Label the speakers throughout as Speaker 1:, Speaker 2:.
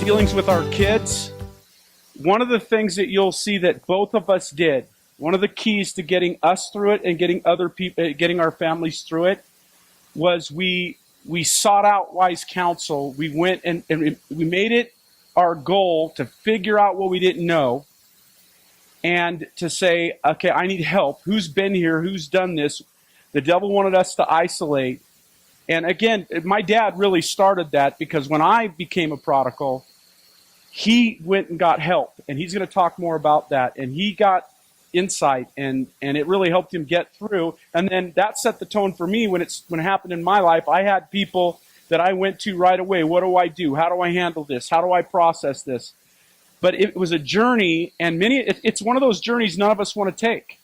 Speaker 1: dealings with our kids, one of the things that you'll see that both of us did, one of the keys to getting us through it and getting other people, getting our families through it, was we sought out wise counsel. We went and we made it our goal to figure out what we didn't know and to say, okay, I need help. Who's been here? Who's done this? The devil wanted us to isolate. And again, my dad really started that, because when I became a prodigal, he went and got help. And he's going to talk more about that. And he got insight, and it really helped him get through. And then that set the tone for me when it happened in my life. I had people that I went to right away. What do I do? How do I handle this? How do I process this? But it was a journey, and it's one of those journeys none of us want to take.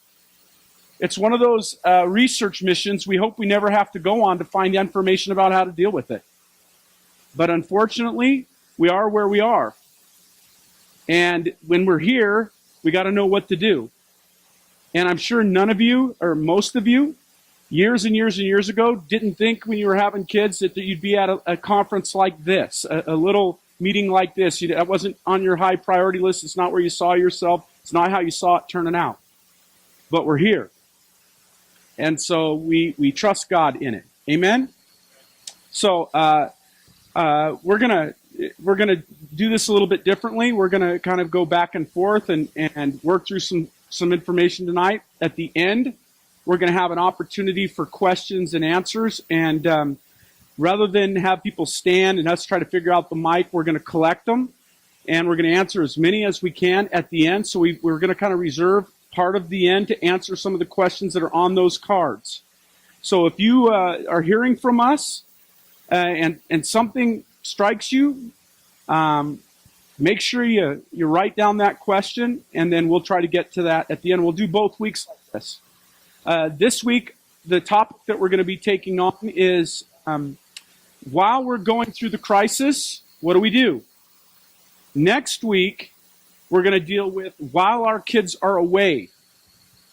Speaker 1: It's one of those research missions we hope we never have to go on to find information about how to deal with it. But unfortunately, we are where we are. And when we're here, we got to know what to do. And I'm sure none of you, or most of you, years and years and years ago, didn't think when you were having kids that you'd be at a conference like this, a little meeting like this. That wasn't on your high priority list. It's not where you saw yourself. It's not how you saw it turning out. But we're here. And so we trust God in it. Amen? So we're gonna do this a little bit differently. We're gonna kind of go back and forth and work through some information tonight. At the end, we're gonna have an opportunity for questions and answers. And rather than have people stand and us try to figure out the mic, we're gonna collect them, and we're gonna answer as many as we can at the end. So we're gonna kind of reserve part of the end to answer some of the questions that are on those cards. So if you are hearing from us and something strikes you, make sure you write down that question, and then we'll try to get to that at the end. We'll do both weeks like this. This week, the topic that we're going to be taking on is, while we're going through the crisis, what do we do? Next week, we're going to deal with while our kids are away,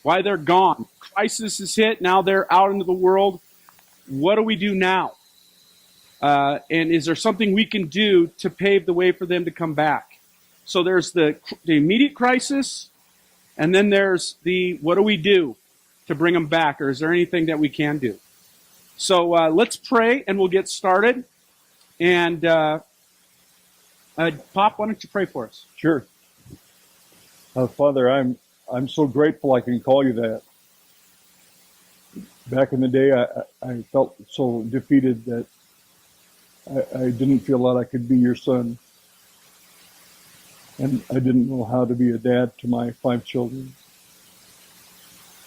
Speaker 1: why they're gone. Crisis is hit. Now they're out into the world. What do we do now? And is there something we can do to pave the way for them to come back? So there's the immediate crisis, and then there's the what do we do to bring them back, or is there anything that we can do? So let's pray, and we'll get started. And Pop, why don't you pray for us?
Speaker 2: Sure. Father, I'm so grateful I can call you that. Back in the day, I felt so defeated that I didn't feel that I could be your son. And I didn't know how to be a dad to my 5 children.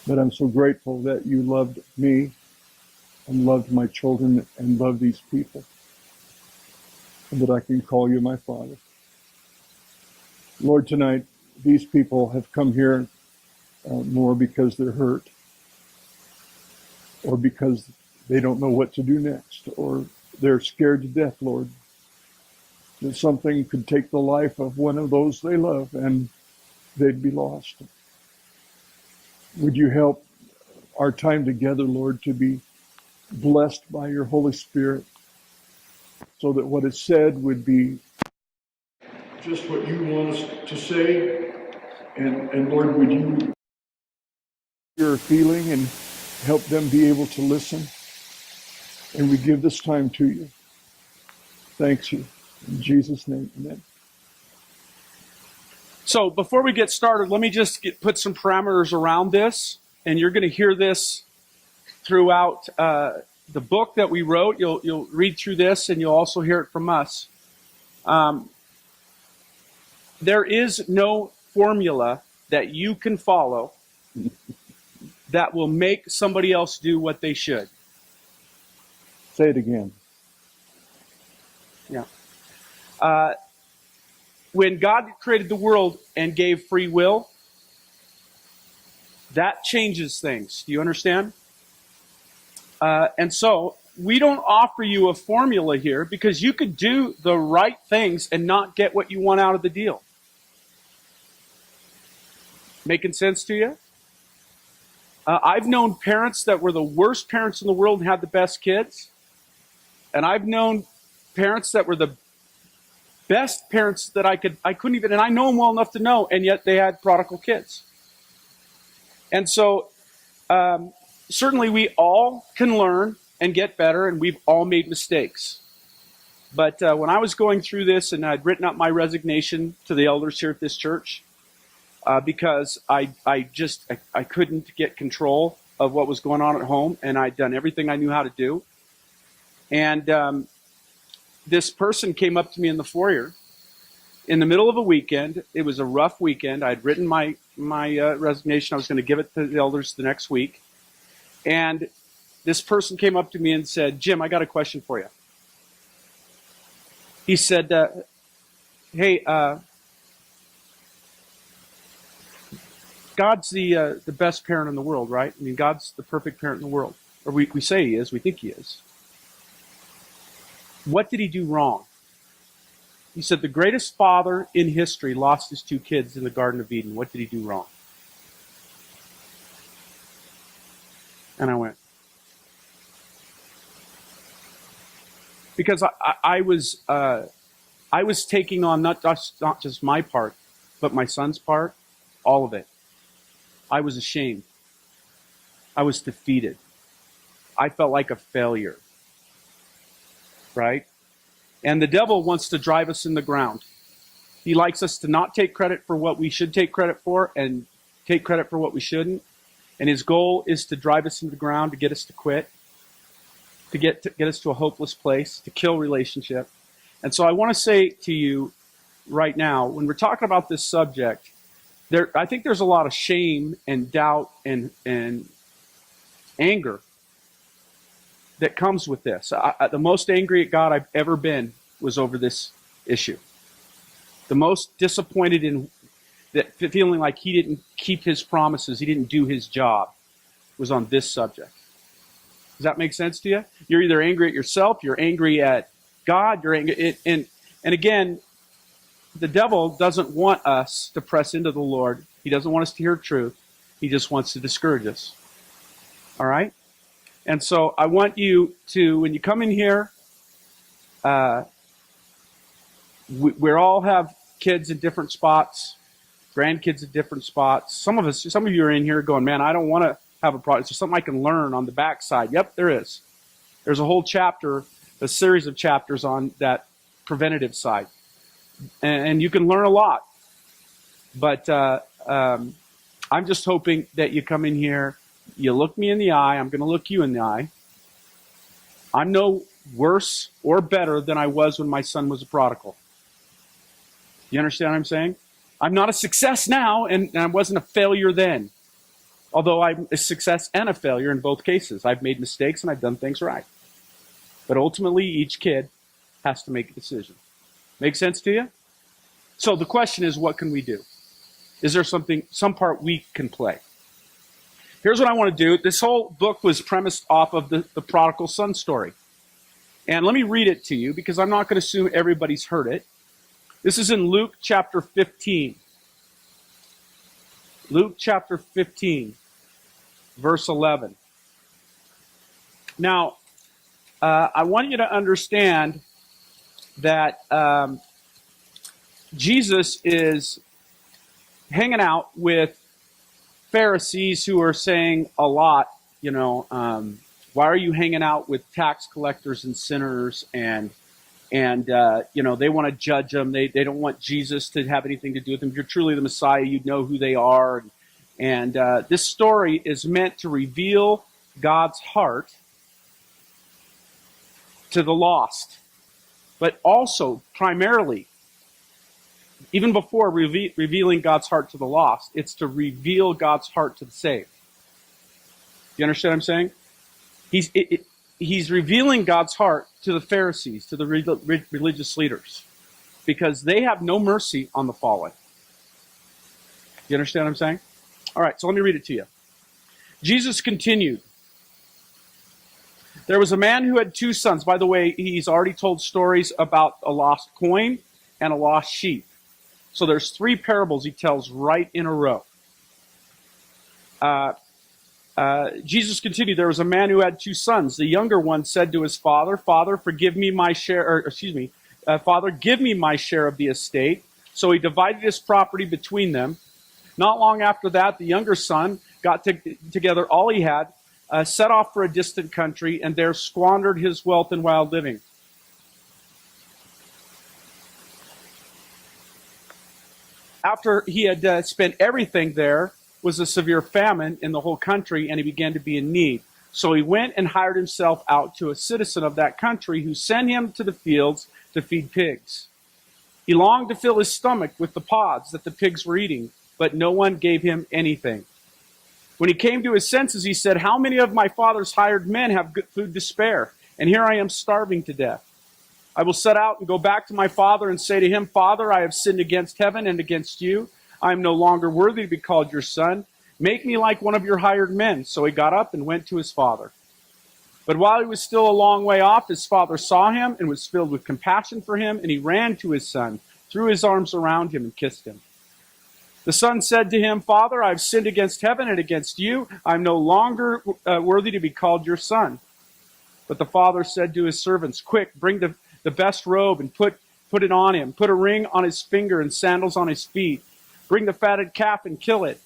Speaker 2: But I'm so grateful that you loved me and loved my children and loved these people, and that I can call you my Father. Lord, tonight, these people have come here more because they're hurt, or because they don't know what to do next, or they're scared to death, Lord, that something could take the life of one of those they love and they'd be lost. Would you help our time together, Lord, to be blessed by your Holy Spirit, so that what is said would be just what you want us to say. And Lord, would you your feeling and help them be able to listen? And we give this time to you. Thanks you. In Jesus' name, amen.
Speaker 1: So before we get started, let me just put some parameters around this. And you're going to hear this throughout the book that we wrote. You'll read through this, and you'll also hear it from us. There is no formula that you can follow that will make somebody else do what they should.
Speaker 2: Say it again.
Speaker 1: Yeah. When God created the world and gave free will, that changes things. Do you understand? And so we don't offer you a formula here, because you could do the right things and not get what you want out of the deal. Making sense to you? I've known parents that were the worst parents in the world and had the best kids. And I've known parents that were the Best parents that I couldn't even, and I know them well enough to know, and yet they had prodigal kids. And so certainly we all can learn and get better, and we've all made mistakes. But when I was going through this, and I'd written up my resignation to the elders here at this church, because I couldn't get control of what was going on at home, and I'd done everything I knew how to do. And this person came up to me in the foyer in the middle of a weekend. It was a rough weekend. I'd written my resignation. I was going to give it to the elders the next week. And this person came up to me and said, "Jim, I got a question for you." He said, "Hey, God's the best parent in the world, right? I mean, God's the perfect parent in the world. Or we say he is. We think he is. What did he do wrong?" He said, "The greatest father in history lost his two kids in the Garden of Eden. What did he do wrong?" And I went, because I was taking on not just my part, but my son's part, all of it. I was ashamed. I was defeated. I felt like a failure. Right? And the devil wants to drive us in the ground. He likes us to not take credit for what we should take credit for and take credit for what we shouldn't. And his goal is to drive us into the ground, to get us to quit, to get us to a hopeless place, to kill relationship. And so I want to say to you right now, when we're talking about this subject, I think there's a lot of shame and doubt and anger that comes with this. The most angry at God I've ever been was over this issue. The most disappointed in that, feeling like he didn't keep his promises, he didn't do his job, was on this subject. Does that make sense to you? You're either angry at yourself, you're angry at God, you're angry, and again, the devil doesn't want us to press into the Lord. He doesn't want us to hear truth. He just wants to discourage us. All right? And so I want you to, when you come in here, we all have kids in different spots, grandkids at different spots. Some of you are in here going, "Man, I don't want to have a problem. It's just something I can learn on the backside." Yep, there is. There's a whole chapter, a series of chapters on that preventative side. And you can learn a lot. But I'm just hoping that you come in here, you look me in the eye, I'm going to look you in the eye. I'm no worse or better than I was when my son was a prodigal. You understand what I'm saying? I'm not a success now, and I wasn't a failure then. Although I'm a success and a failure in both cases. I've made mistakes and I've done things right. But ultimately, each kid has to make a decision. Make sense to you? So the question is, what can we do? Is there some part we can play? Here's what I want to do. This whole book was premised off of the prodigal son story. And let me read it to you, because I'm not going to assume everybody's heard it. This is in Luke chapter 15. Luke chapter 15, verse 11. Now, I want you to understand that Jesus is hanging out with Pharisees who are saying a lot, why are you hanging out with tax collectors and sinners? And they want to judge them. They don't want Jesus to have anything to do with them. If you're truly the Messiah, you'd know who they are. And this story is meant to reveal God's heart to the lost, but also primarily, even before revealing God's heart to the lost, it's to reveal God's heart to the saved. You understand what I'm saying? He's revealing God's heart to the Pharisees, to the religious leaders, because they have no mercy on the fallen. You understand what I'm saying? All right, so let me read it to you. Jesus continued. There was a man who had two sons. By the way, he's already told stories about a lost coin and a lost sheep. So there's three parables he tells right in a row. Jesus continued, there was a man who had two sons. The younger one said to his father, "Father, forgive me my share," Father, give me my share of the estate. So he divided his property between them. Not long after that, the younger son got together all he had, set off for a distant country, and there squandered his wealth in wild living. After he had spent everything, there was a severe famine in the whole country, and he began to be in need. So he went and hired himself out to a citizen of that country who sent him to the fields to feed pigs. He longed to fill his stomach with the pods that the pigs were eating, but no one gave him anything. When he came to his senses, he said, "How many of my father's hired men have good food to spare? And here I am starving to death. I will set out and go back to my father and say to him, 'Father, I have sinned against heaven and against you. I am no longer worthy to be called your son. Make me like one of your hired men.' So he got up and went to his father. But while he was still a long way off, his father saw him and was filled with compassion for him, and he ran to his son, threw his arms around him, and kissed him. The son said to him, 'Father, I have sinned against heaven and against you. I am no longer worthy to be called your son.' But the father said to his servants, 'Quick, bring the best robe and put it on him. Put a ring on his finger and sandals on his feet. Bring the fatted calf and kill it.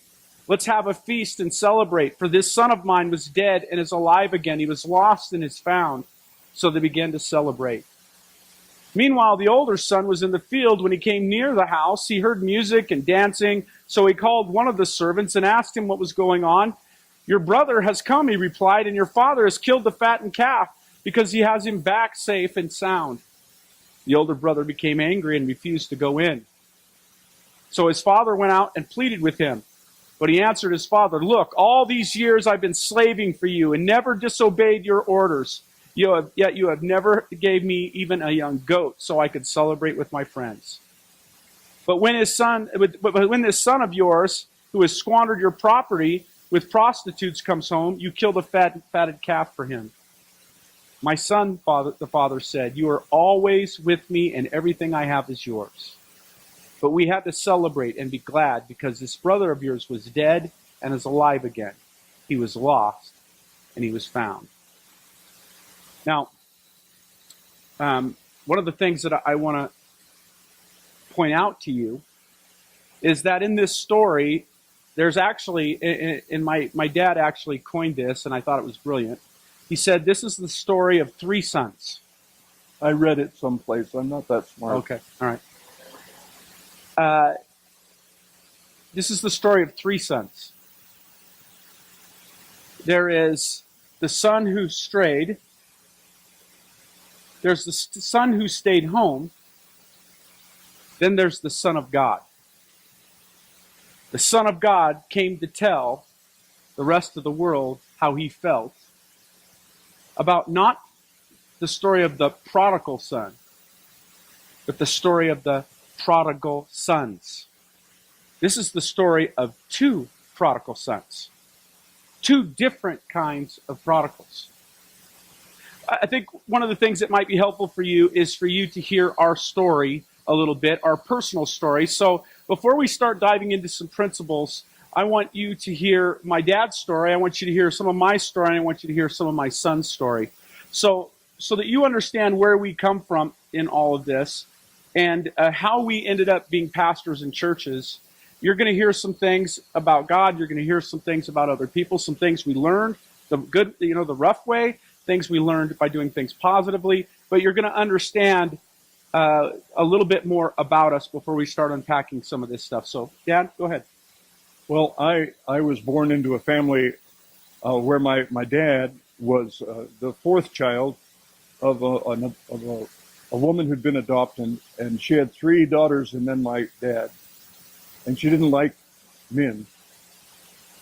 Speaker 1: Let's have a feast and celebrate. For this son of mine was dead and is alive again. He was lost and is found.' So they began to celebrate. Meanwhile, the older son was in the field. When he came near the house, he heard music and dancing. So he called one of the servants and asked him what was going on. 'Your brother has come,' he replied, 'and your father has killed the fattened calf because he has him back safe and sound.' The older brother became angry and refused to go in. So his father went out and pleaded with him. But he answered his father, 'Look, all these years I've been slaving for you and never disobeyed your orders. Yet you have never gave me even a young goat so I could celebrate with my friends. But when this son of yours, who has squandered your property with prostitutes, comes home, you kill the fatted calf for him.' 'My son,' the father said, 'you are always with me and everything I have is yours. But we had to celebrate and be glad because this brother of yours was dead and is alive again. He was lost and he was found.'" Now, one of the things that I want to point out to you is that in this story, there's actually, and my dad actually coined this, and I thought it was brilliant. He said, this is the story of three sons.
Speaker 2: I read it someplace. I'm not that smart.
Speaker 1: Okay, all right. This is the story of three sons. There is the son who strayed. There's the son who stayed home. Then there's the Son of God. The Son of God came to tell the rest of the world how he felt about not the story of the prodigal son, but the story of the prodigal sons. This is the story of two prodigal sons, two different kinds of prodigals. I think one of the things that might be helpful for you is for you to hear our story a little bit, our personal story. So before we start diving into some principles, I want you to hear my dad's story. I want you to hear some of my story, and I want you to hear some of my son's story. So that you understand where we come from in all of this and how we ended up being pastors in churches. You're going to hear some things about God. You're going to hear some things about other people, some things we learned, the good, the rough way, things we learned by doing things positively. But you're going to understand a little bit more about us before we start unpacking some of this stuff. So, Dad, go ahead.
Speaker 2: Well, I was born into a family where my dad was the fourth child of a woman who'd been adopted, and she had three daughters and then my dad. And she didn't like men,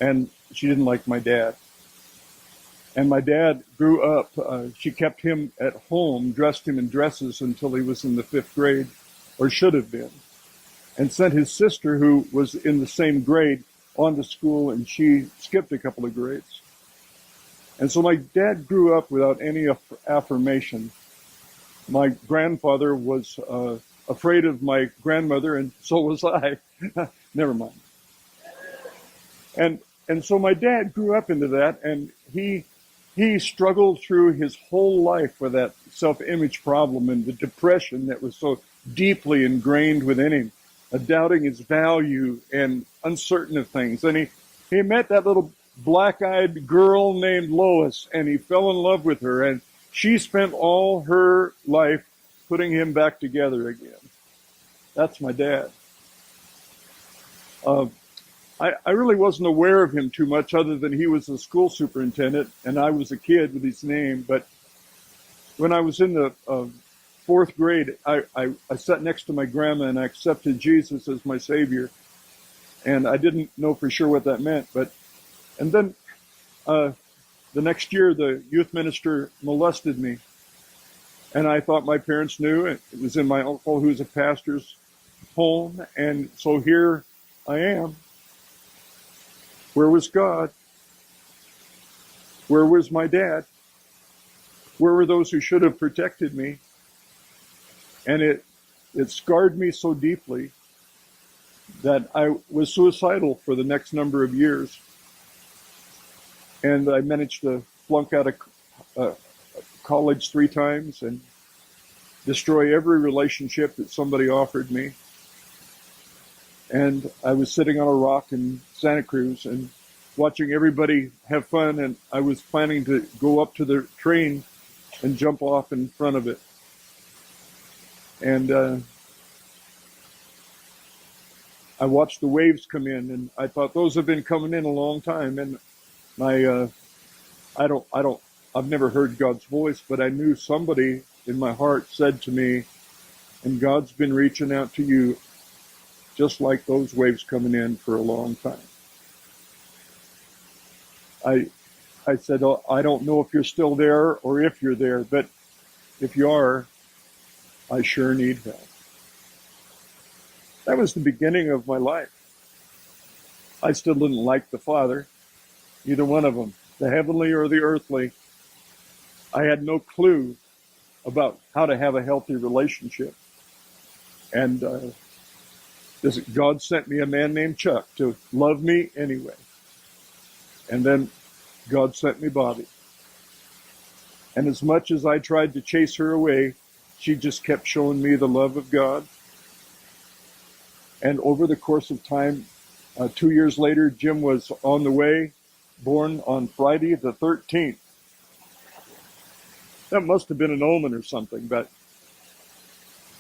Speaker 2: and she didn't like my dad. And my dad grew up, she kept him at home, dressed him in dresses until he was in the 5th grade, or should have been, and sent his sister, who was in the same grade, on to school, and she skipped a couple of grades. And so my dad grew up without any affirmation. My grandfather was afraid of my grandmother, and so was I. Never mind. And so my dad grew up into that, and he he struggled through his whole life with that self-image problem and the depression that was so deeply ingrained within him, doubting his value and uncertain of things. And he met that little black-eyed girl named Lois, and he fell in love with her, and she spent all her life putting him back together again. That's my dad. I really wasn't aware of him too much other than he was a school superintendent and I was a kid with his name. But when I was in the fourth grade, I sat next to my grandma and I accepted Jesus as my Savior. And I didn't know for sure what that meant. And then the next year, the youth minister molested me. And I thought my parents knew. It was in my uncle, who's a pastor's home. And so here I am. Where was God? Where was my dad? Where were those who should have protected me? And it scarred me so deeply that I was suicidal for the next number of years. And I managed to flunk out of college 3 times and destroy every relationship that somebody offered me. And I was sitting on a rock in Santa Cruz and watching everybody have fun, and I was planning to go up to the train and jump off in front of it. And I watched the waves come in, and I thought those have been coming in a long time. And I've never heard God's voice, but I knew somebody in my heart said to me, and God's been reaching out to you just like those waves coming in for a long time. I said, oh, I don't know if you're still there or if you're there, but if you are, I sure need help. That was the beginning of my life. I still didn't like the Father, either one of them, the heavenly or the earthly. I had no clue about how to have a healthy relationship. And God sent me a man named Chuck to love me anyway. And then God sent me Bobby. And as much as I tried to chase her away, she just kept showing me the love of God. And over the course of time, 2 years later, Jim was on the way, born on Friday the 13th. That must have been an omen or something, but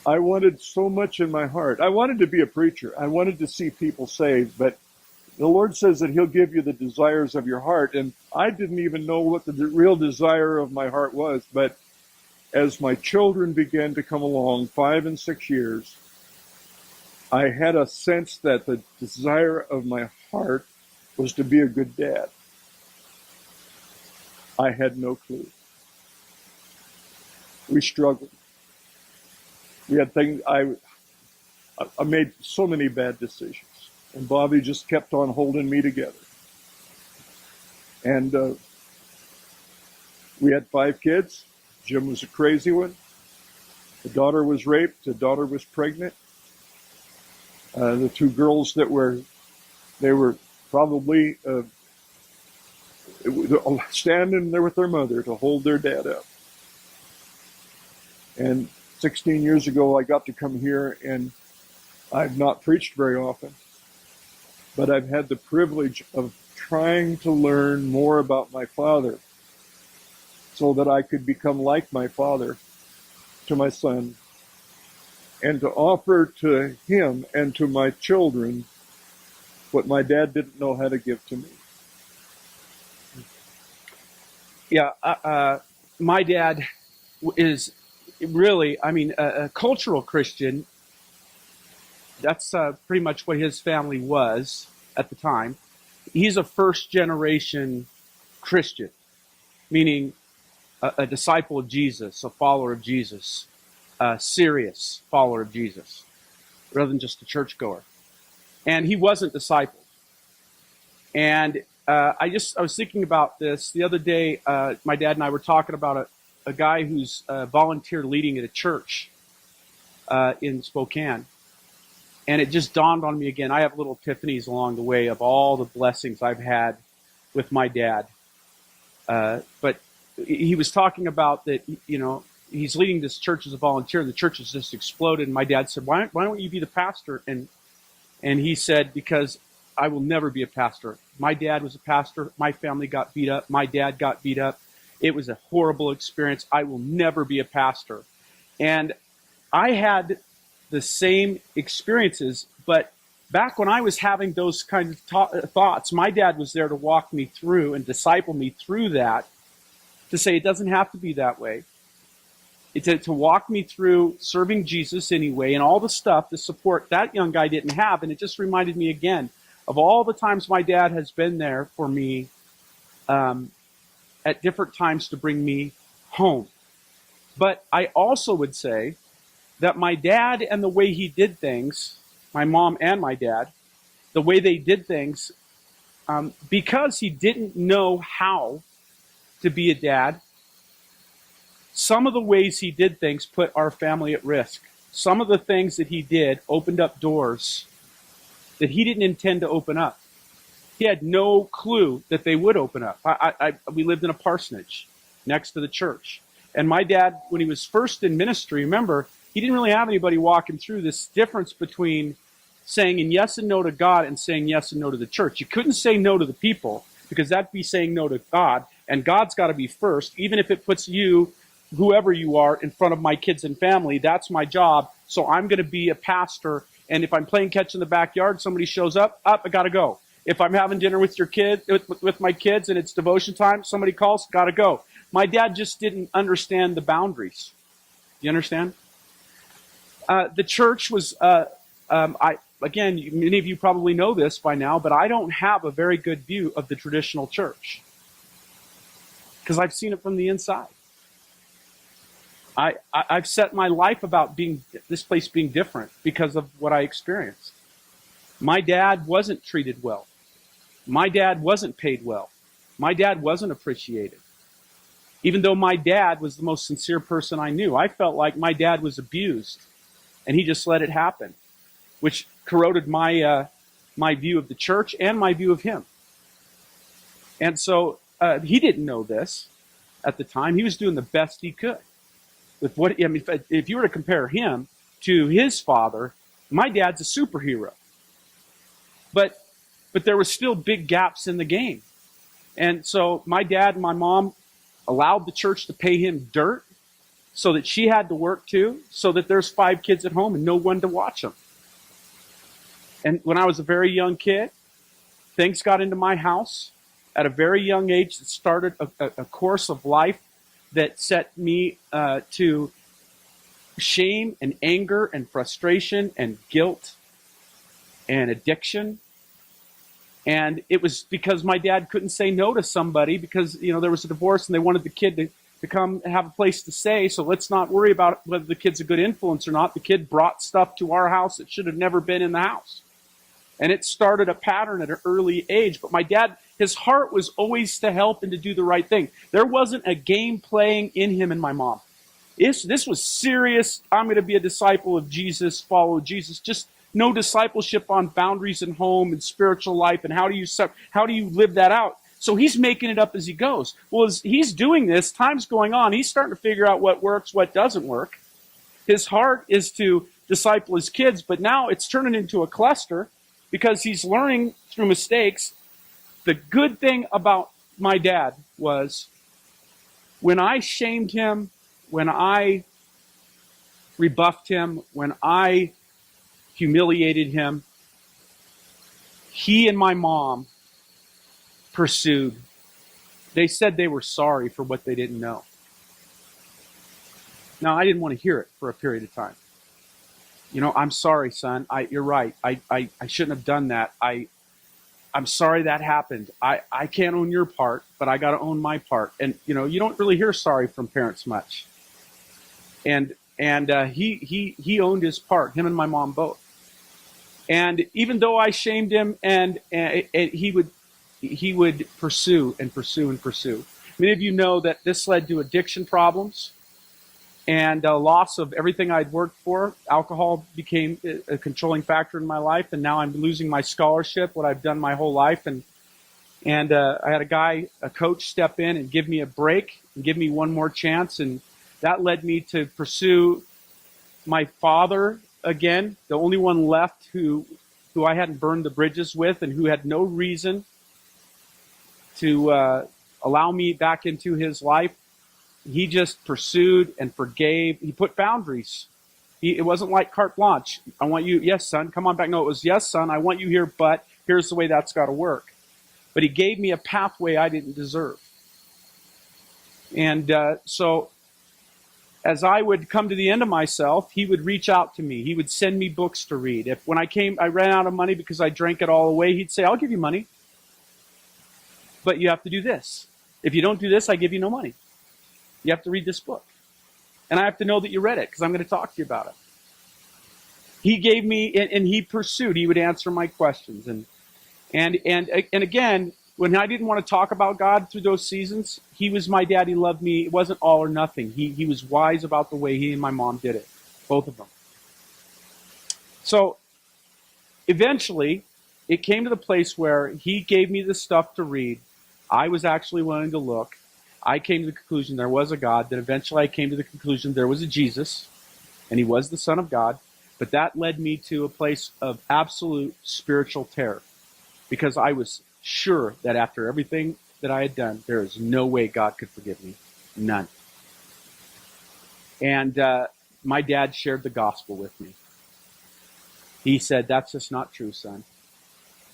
Speaker 2: I wanted so much in my heart. I wanted to be a preacher. I wanted to see people saved, but the Lord says that He'll give you the desires of your heart. And I didn't even know what the real desire of my heart was. But as my children began to come along, 5 and 6 years, I had a sense that the desire of my heart was to be a good dad. I had no clue. We struggled. We had things, I made so many bad decisions. And Bobby just kept on holding me together. And we had 5 kids. Jim was a crazy one. The daughter was raped. The daughter was pregnant. The 2 girls they were probably standing there with their mother to hold their dad up. And 16 years ago, I got to come here, and I've not preached very often, but I've had the privilege of trying to learn more about my father so that I could become like my father to my son and to offer to him and to my children what my dad didn't know how to give to me.
Speaker 1: Yeah, my dad is really, a cultural Christian. That's pretty much what his family was at the time. He's a first generation Christian, meaning a disciple of Jesus, a follower of Jesus, a serious follower of Jesus, rather than just a churchgoer. And he wasn't discipled. And I was thinking about this the other day. My dad and I were talking about a guy who's volunteer leading at a church in Spokane. And it just dawned on me again. I have little epiphanies along the way of all the blessings I've had with my dad. But he was talking about that, he's leading this church as a volunteer. The church has just exploded. And my dad said, why don't you be the pastor? And he said, because I will never be a pastor. My dad was a pastor. My family got beat up. My dad got beat up. It was a horrible experience. I will never be a pastor. And I had the same experiences, but back when I was having those kind of thoughts, my dad was there to walk me through and disciple me through that, to say it doesn't have to be that way. To walk me through serving Jesus anyway and all the stuff, the support that young guy didn't have. And it just reminded me again of all the times my dad has been there for me at different times to bring me home. But I also would say that my dad and the way he did things, my mom and my dad, the way they did things, because he didn't know how to be a dad, some of the ways he did things put our family at risk. Some of the things that he did opened up doors that he didn't intend to open up. He had no clue that they would open up. We lived in a parsonage next to the church. And my dad, when he was first in ministry, remember, he didn't really have anybody walk him through this difference between saying yes and no to God and saying yes and no to the church. You couldn't say no to the people, because that'd be saying no to God. And God's got to be first, even if it puts you, whoever you are, in front of my kids and family. That's my job. So I'm going to be a pastor. And if I'm playing catch in the backyard, somebody shows up, I got to go. If I'm having dinner with your kid, with my kids, and it's devotion time, somebody calls, got to go. My dad just didn't understand the boundaries. You understand? The church was, again, many of you probably know this by now, but I don't have a very good view of the traditional church, because I've seen it from the inside. I've set my life about this place being different because of what I experienced. My dad wasn't treated well. My dad wasn't paid well. My dad wasn't appreciated. Even though my dad was the most sincere person I knew, I felt like my dad was abused, and he just let it happen, which corroded my view of the church and my view of him. And so he didn't know this at the time. He was doing the best he could with what, I mean, if you were to compare him to his father, my dad's a superhero. But there were still big gaps in the game. And so my dad and my mom allowed the church to pay him dirt so that she had to work too, so that there's 5 kids at home and no one to watch them. And when I was a very young kid, things got into my house at a very young age that started a course of life that set me to shame and anger and frustration and guilt and addiction. And it was because my dad couldn't say no to somebody because, there was a divorce and they wanted the kid to come have a place to stay. So let's not worry about whether the kid's a good influence or not. The kid brought stuff to our house that should have never been in the house. And it started a pattern at an early age. But my dad, his heart was always to help and to do the right thing. There wasn't a game playing in him and my mom. This was serious. I'm going to be a disciple of Jesus, follow Jesus. Just no discipleship on boundaries in home and spiritual life. And how do you live that out? So he's making it up as he goes. Well, as he's doing this, time's going on. He's starting to figure out what works, what doesn't work. His heart is to disciple his kids, but now it's turning into a cluster because he's learning through mistakes. The good thing about my dad was when I shamed him, when I rebuffed him, when I humiliated him, he and my mom pursued. They said they were sorry for what they didn't know. Now, I didn't want to hear it for a period of time. I'm sorry, son. You're right. I shouldn't have done that. I'm sorry that happened. I can't own your part, but I got to own my part. And, you don't really hear sorry from parents much. And he owned his part, him and my mom both. And even though I shamed him, and he would pursue and pursue and pursue. Many of you know that this led to addiction problems and a loss of everything I'd worked for. Alcohol became a controlling factor in my life, and now I'm losing my scholarship, what I've done my whole life. And And I had a coach step in and give me a break and give me one more chance. And that led me to pursue my father again, the only one left who I hadn't burned the bridges with and who had no reason to allow me back into his life. He just pursued and forgave. He put boundaries. It wasn't like carte blanche. I want you, yes, son, come on back. No, it was, yes, son, I want you here, but here's the way that's got to work. But he gave me a pathway I didn't deserve. And so as I would come to the end of myself, he would reach out to me. He would send me books to read. If when I ran out of money because I drank it all away, he'd say, I'll give you money, but you have to do this. If you don't do this, I give you no money. You have to read this book. And I have to know that you read it because I'm going to talk to you about it. He gave me, and he pursued. He would answer my questions. And again, when I didn't want to talk about God through those seasons, he was my dad. He loved me. It wasn't all or nothing. He was wise about the way he and my mom did it, both of them. So eventually, it came to the place where he gave me the stuff to read. I was actually willing to look. I came to the conclusion there was a God. Then eventually I came to the conclusion there was a Jesus, and he was the Son of God. But that led me to a place of absolute spiritual terror, because I was sure that after everything that I had done, there is no way God could forgive me. None. And my dad shared the gospel with me. He said, that's just not true, son.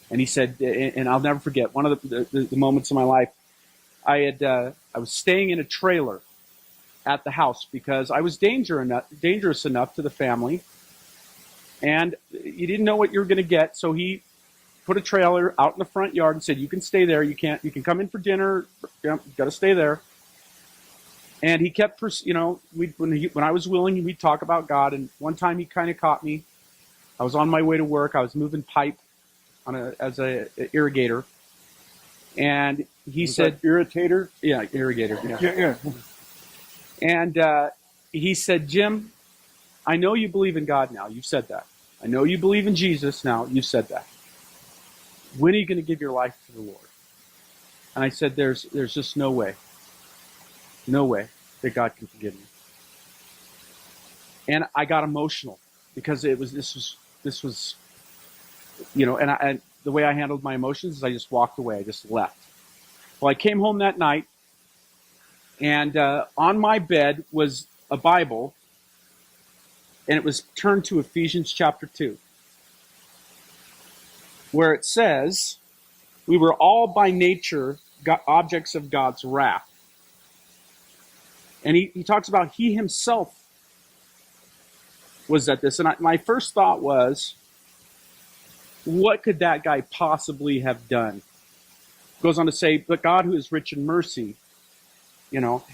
Speaker 1: And he said, and I'll never forget, one of the moments of my life, I was staying in a trailer at the house because I was dangerous enough to the family, and you didn't know what you were going to get. So he put a trailer out in the front yard and said, "You can stay there. You can come in for dinner. You got to stay there." And he kept, when I was willing, we'd talk about God. And one time he kind of caught me. I was on my way to work. I was moving pipe as a irrigator. And he said,
Speaker 2: irritator?
Speaker 1: Yeah, irrigator. Yeah.
Speaker 2: Yeah.
Speaker 1: And he said, Jim, I know you believe in God now. You've said that. I know you believe in Jesus now. You've said that. When are you going to give your life to the Lord? And I said, there's just no way that God can forgive me. And I got emotional because this was, and the way I handled my emotions is I just walked away. I just left. Well, I came home that night, and on my bed was a Bible, and it was turned to Ephesians chapter 2, where it says, we were all by nature objects of God's wrath. And he talks about he himself was at this. And my first thought was, what could that guy possibly have done? Goes on to say, but God, who is rich in mercy,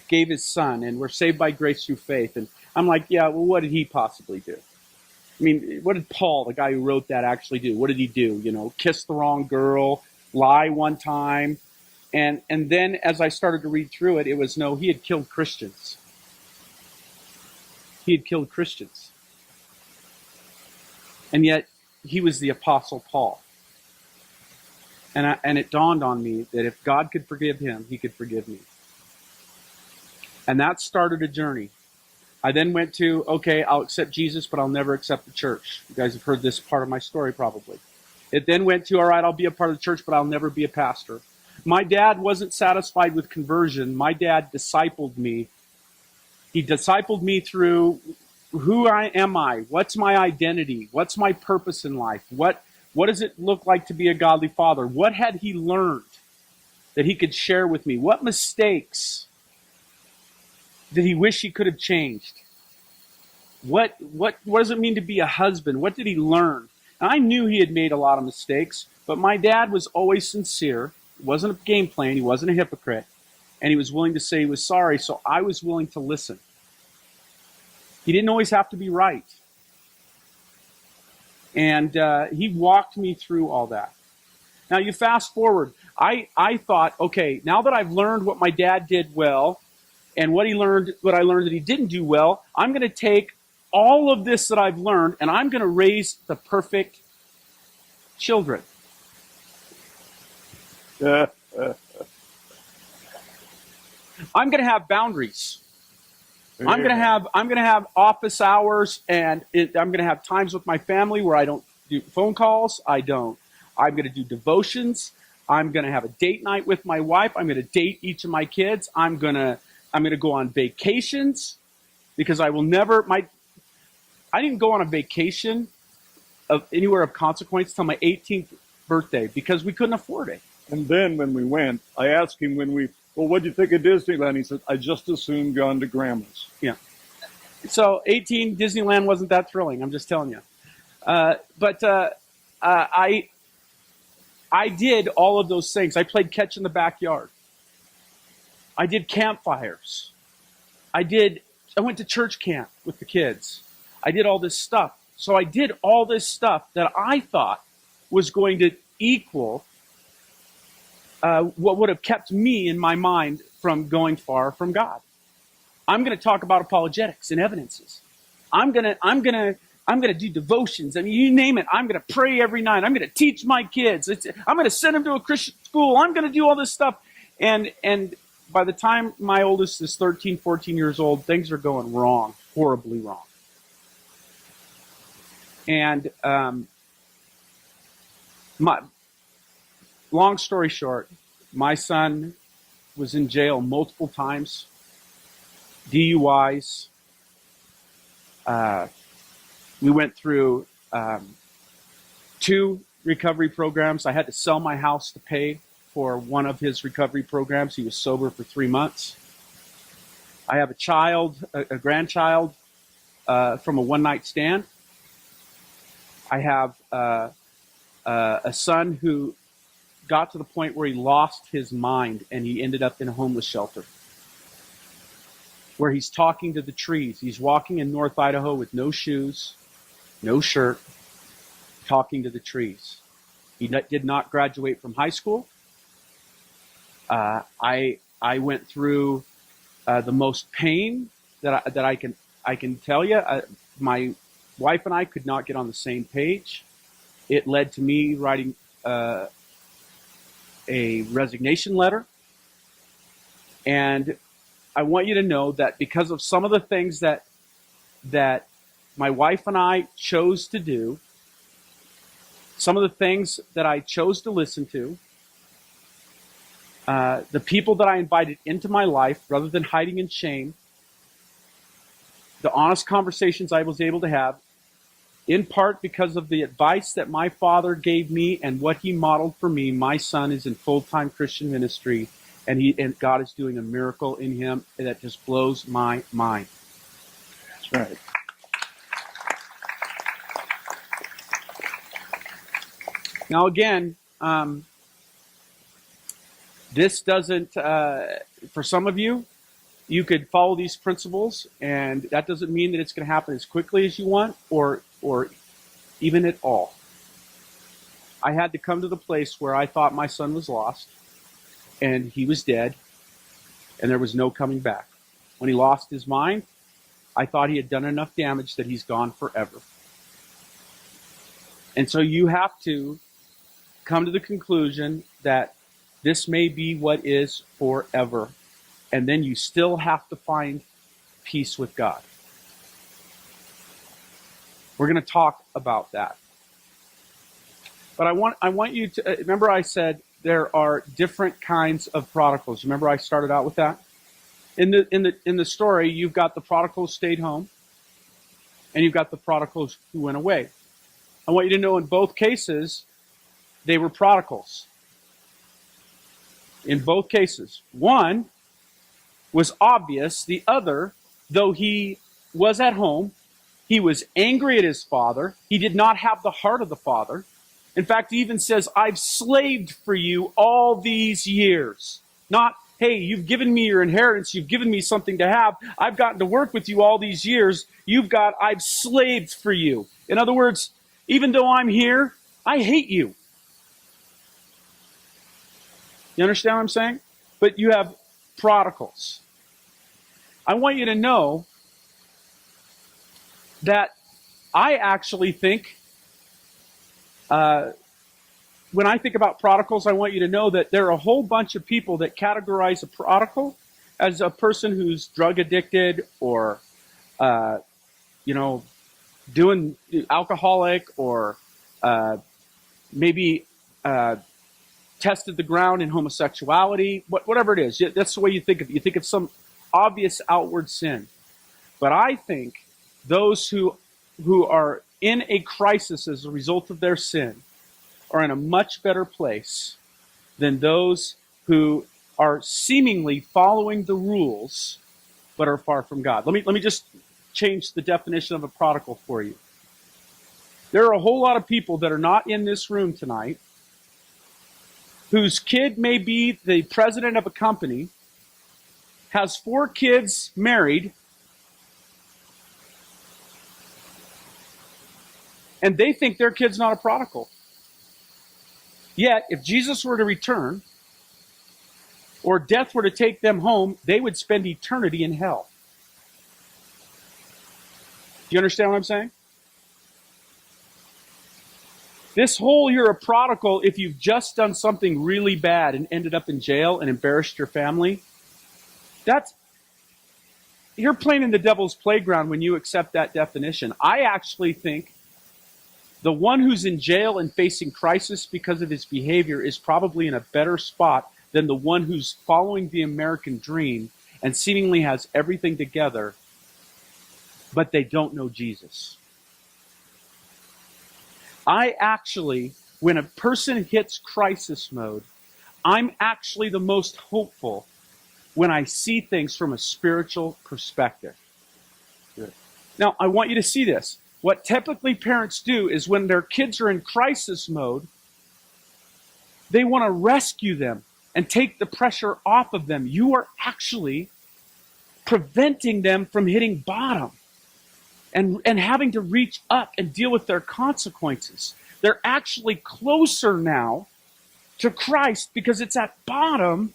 Speaker 1: gave his son, and we're saved by grace through faith. And I'm like, yeah, well, what did he possibly do? I mean, what did Paul, the guy who wrote that, actually do? What did he do? Kiss the wrong girl, lie one time. And then as I started to read through it, it was, no, he had killed Christians. He had killed Christians. And yet, he was the Apostle Paul. And it dawned on me that if God could forgive him, he could forgive me. And that started a journey. I then went to, okay, I'll accept Jesus, but I'll never accept the church. You guys have heard this part of my story probably. It then went to, all right, I'll be a part of the church, but I'll never be a pastor. My dad wasn't satisfied with conversion. My dad discipled me. He discipled me through who am I? What's my identity? What's my purpose in life? What does it look like to be a godly father? What had he learned that he could share with me? What mistakes did he wish he could have changed? What does it mean to be a husband? What did he learn? And I knew he had made a lot of mistakes, but my dad was always sincere. He wasn't a game plan. He wasn't a hypocrite. And he was willing to say he was sorry, so I was willing to listen. He didn't always have to be right. And he walked me through all that. Now you fast forward. I thought, okay, now that I've learned what my dad did well, and what I learned that he didn't do well, I'm going to take all of this that I've learned, and I'm going to raise the perfect children. I'm going to have boundaries. I'm going to have office hours, and I'm going to have times with my family where I don't do phone calls. I'm going to do devotions. I'm going to have a date night with my wife. I'm going to date each of my kids. I'm going to go on vacations, because I will never I didn't go on a vacation of anywhere of consequence till my 18th birthday because we couldn't afford it.
Speaker 2: And then when we went, I asked him well, what'd you think of Disneyland? He said, I just assumed gone to grandma's.
Speaker 1: Yeah. So 18, Disneyland wasn't that thrilling. I'm just telling you. But I did all of those things. I played catch in the backyard. I did campfires. I went to church camp with the kids. I did all this stuff. So I did all this stuff that I thought was going to equal what would have kept me in my mind from going far from God. I'm going to talk about apologetics and evidences. I'm going to do devotions. I mean, you name it. I'm going to pray every night. I'm going to teach my kids. I'm going to send them to a Christian school. I'm going to do all this stuff. And by the time my oldest is 13, 14 years old, things are going wrong, horribly wrong. And long story short, my son was in jail multiple times, DUIs. We went through 2 recovery programs. I had to sell my house to pay for one of his recovery programs. He was sober for 3 months. I have a grandchild from a one-night stand. I have a son who got to the point where he lost his mind and he ended up in a homeless shelter, where he's talking to the trees. He's walking in North Idaho with no shoes, no shirt, talking to the trees. He did not graduate from high school. I went through the most pain that I can tell you. My wife and I could not get on the same page. It led to me writing a resignation letter. And I want you to know that because of some of the things that my wife and I chose to do, some of the things that I chose to listen to, the people that I invited into my life rather than hiding in shame, the honest conversations I was able to have, in part because of the advice that my father gave me and what he modeled for me. My son is in full-time Christian ministry, and God is doing a miracle in him that just blows my mind.
Speaker 2: That's right.
Speaker 1: Now again, this doesn't, for some of you, you could follow these principles, and that doesn't mean that it's going to happen as quickly as you want or even at all. I had to come to the place where I thought my son was lost and he was dead and there was no coming back. When he lost his mind, I thought he had done enough damage that he's gone forever. And so you have to come to the conclusion that this may be what is forever. And then you still have to find peace with God. We're going to talk about that. But I want you to remember I said there are different kinds of prodigals. Remember I started out with that? In the story, you've got the prodigals stayed home and you've got the prodigals who went away. I want you to know in both cases they were prodigals. In both cases. One was obvious. The other, though he was at home, he was angry at his father. He did not have the heart of the father. In fact, he even says, I've slaved for you all these years. Not, hey, you've given me your inheritance. You've given me something to have. I've gotten to work with you all these years. I've slaved for you. In other words, even though I'm here, I hate you. You understand what I'm saying? But you have prodigals. I want you to know that I actually think when I think about prodigals, I want you to know that there are a whole bunch of people that categorize a prodigal as a person who's drug addicted or, you know, doing alcoholic or maybe tested the ground in homosexuality, whatever it is. That's the way you think of it. You think of some obvious outward sin. But I think those who are in a crisis as a result of their sin are in a much better place than those who are seemingly following the rules but are far from God. Let me just change the definition of a prodigal for you. There are a whole lot of people that are not in this room tonight whose kid may be the president of a company, has 4 kids married, and they think their kid's not a prodigal. Yet, if Jesus were to return, or death were to take them home, they would spend eternity in hell. Do you understand what I'm saying? This whole you're a prodigal if you've just done something really bad and ended up in jail and embarrassed your family, you're playing in the devil's playground when you accept that definition. I actually think the one who's in jail and facing crisis because of his behavior is probably in a better spot than the one who's following the American dream and seemingly has everything together, but they don't know Jesus. I actually, when a person hits crisis mode, I'm actually the most hopeful when I see things from a spiritual perspective. Good. Now, I want you to see this. What typically parents do is when their kids are in crisis mode, they want to rescue them and take the pressure off of them. You are actually preventing them from hitting bottom and having to reach up and deal with their consequences. They're actually closer now to Christ because it's at bottom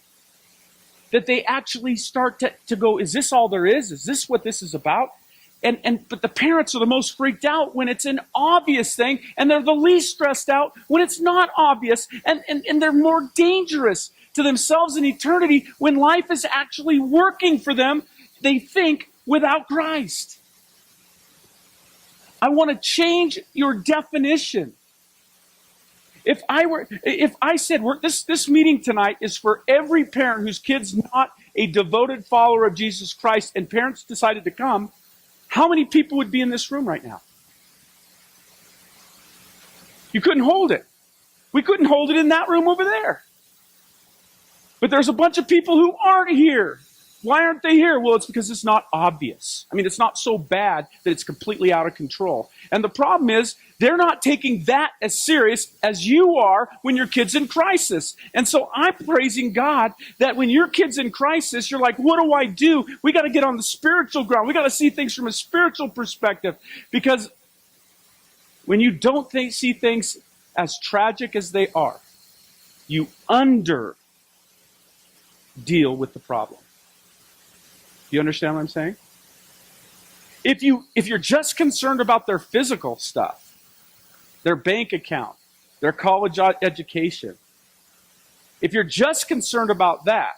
Speaker 1: that they actually start to go, is this all there is? Is this what this is about? But the parents are the most freaked out when it's an obvious thing, and they're the least stressed out when it's not obvious, and they're more dangerous to themselves in eternity when life is actually working for them, they think, without Christ. I want to change your definition. If I said this meeting tonight is for every parent whose kid's not a devoted follower of Jesus Christ, and parents decided to come, how many people would be in this room right now? You couldn't hold it. We couldn't hold it in that room over there. But there's a bunch of people who aren't here. Why aren't they here? Well, it's because it's not obvious. I mean, it's not so bad that it's completely out of control. And the problem is, they're not taking that as serious as you are when your kid's in crisis. And so I'm praising God that when your kid's in crisis, you're like, what do I do? We got to get on the spiritual ground. We got to see things from a spiritual perspective. Because when you don't see things as tragic as they are, you under deal with the problem. Do you understand what I'm saying? If you're just concerned about their physical stuff, their bank account, their college education, if you're just concerned about that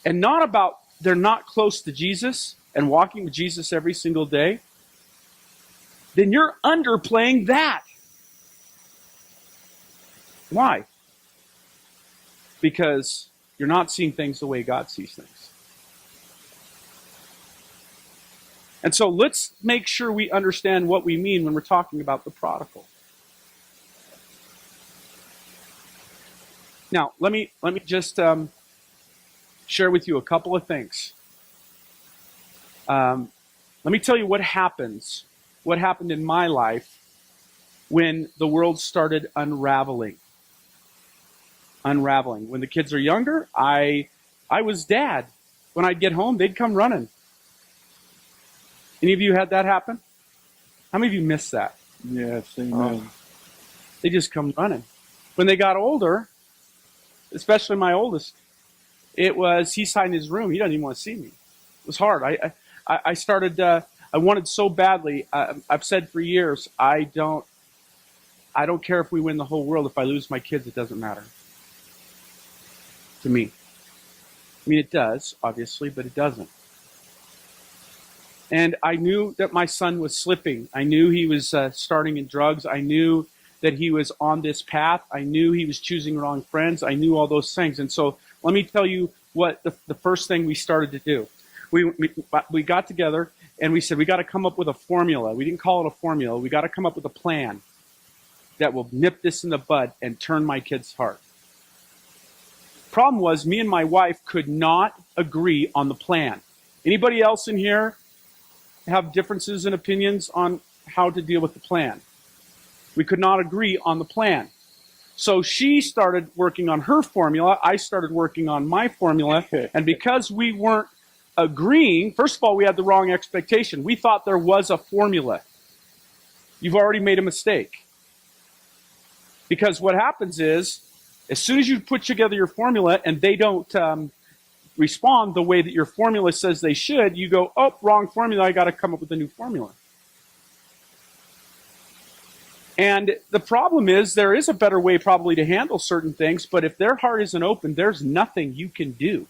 Speaker 1: and not about they're not close to Jesus and walking with Jesus every single day, then you're underplaying that. Why? Because you're not seeing things the way God sees things. And so let's make sure we understand what we mean when we're talking about the prodigal. Now, let me just share with you a couple of things. Let me tell you what happened in my life when the world started unraveling. When the kids are younger, I was dad. When I'd get home, they'd come running. Any of you had that happen? How many of you missed that?
Speaker 2: Yes, amen.
Speaker 1: They just come running. When they got older, especially my oldest, he's hiding in his room. He doesn't even want to see me. It was hard. I started, I wanted so badly. I've said for years, I don't I don't care if we win the whole world. If I lose my kids, it doesn't matter to me. I mean, it does, obviously, but it doesn't. And I knew that my son was slipping. I knew he was starting in drugs. I knew that he was on this path. I knew he was choosing wrong friends. I knew all those things. And so let me tell you what the first thing we started to do. We got together and we said, we got to come up with a formula. We didn't call it a formula. We got to come up with a plan that will nip this in the bud and turn my kid's heart. Problem was, me and my wife could not agree on the plan. Anybody else in here have differences in opinions on how to deal with the plan? We could not agree on the plan. So she started working on her formula. I started working on my formula. And because we weren't agreeing, first of all, we had the wrong expectation. We thought there was a formula. You've already made a mistake. Because what happens is, as soon as you put together your formula and they don't respond the way that your formula says they should, you go, oh, wrong formula, I got to come up with a new formula. And the problem is, there is a better way probably to handle certain things, but if their heart isn't open, there's nothing you can do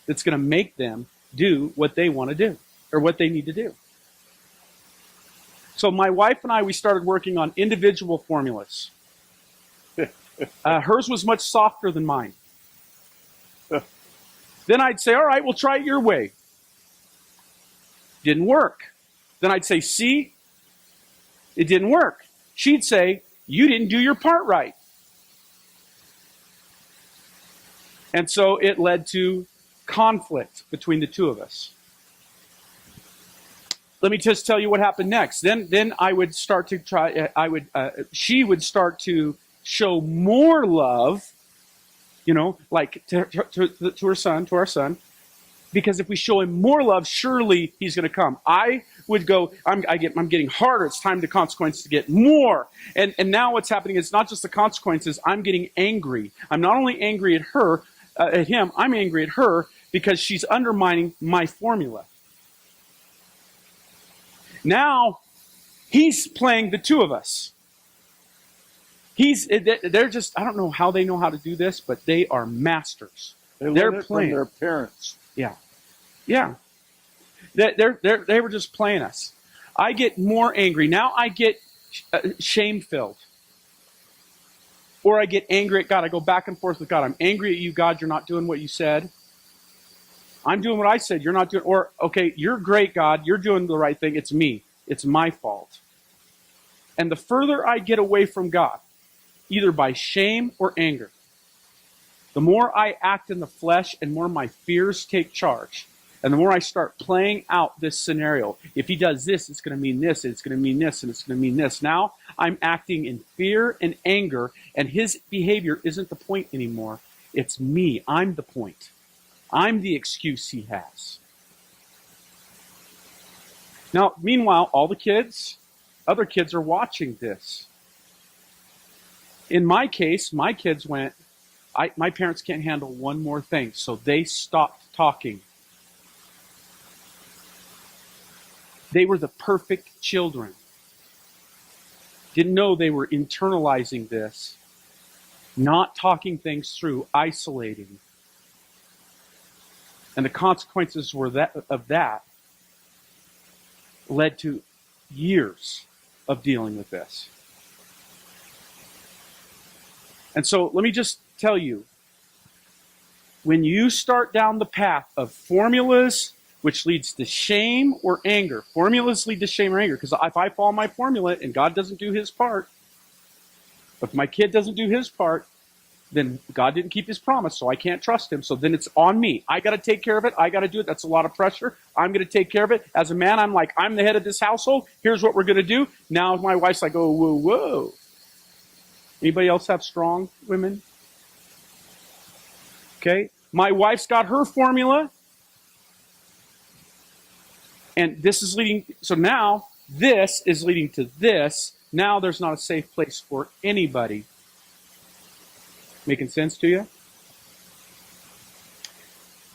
Speaker 1: that's going to make them do what they want to do or what they need to do. So my wife and I, we started working on individual formulas. Hers was much softer than mine. Then I'd say, all right, we'll try it your way. Didn't work. Then I'd say, see, it didn't work. She'd say, you didn't do your part right. And so it led to conflict between the two of us. Let me just tell you what happened next. Then I would start to try, she would start to show more love, like to her son, to our son, because if we show him more love, surely he's going to come. I would go, I'm getting harder. It's time the consequences to get more. And now what's happening is not just the consequences. I'm getting angry. I'm not only angry at her, at him, I'm angry at her because she's undermining my formula. Now he's playing the two of us. They're just, I don't know how they know how to do this, but they are masters.
Speaker 2: They're playing from their parents.
Speaker 1: Yeah. Yeah. They were just playing us. I get more angry. Now I get shame-filled. Or I get angry at God. I go back and forth with God. I'm angry at you, God. You're not doing what you said. I'm doing what I said. You're not doing, or, okay, you're great, God. You're doing the right thing. It's me. It's my fault. And the further I get away from God, either by shame or anger, the more I act in the flesh and more my fears take charge. And the more I start playing out this scenario, if he does this, it's going to mean this, it's going to mean this, and it's going to mean this. Now I'm acting in fear and anger, and his behavior isn't the point anymore. It's me. I'm the point. I'm the excuse he has. Now, meanwhile, all the kids, other kids are watching this. In my case, my kids went, my parents can't handle one more thing, so they stopped talking. They were the perfect children. Didn't know they were internalizing this, not talking things through, isolating. And the consequences of that led to years of dealing with this. And so let me just tell you, when you start down the path of formulas, which leads to shame or anger, formulas lead to shame or anger, because if I follow my formula and God doesn't do his part, if my kid doesn't do his part, then God didn't keep his promise, so I can't trust him. So then it's on me. I got to take care of it. I got to do it. That's a lot of pressure. I'm going to take care of it. As a man, I'm like, I'm the head of this household. Here's what we're going to do. Now my wife's like, oh, whoa, whoa. Anybody else have strong women? Okay. My wife's got her formula. And this is leading, so now this is leading to this. Now there's not a safe place for anybody. Making sense to you?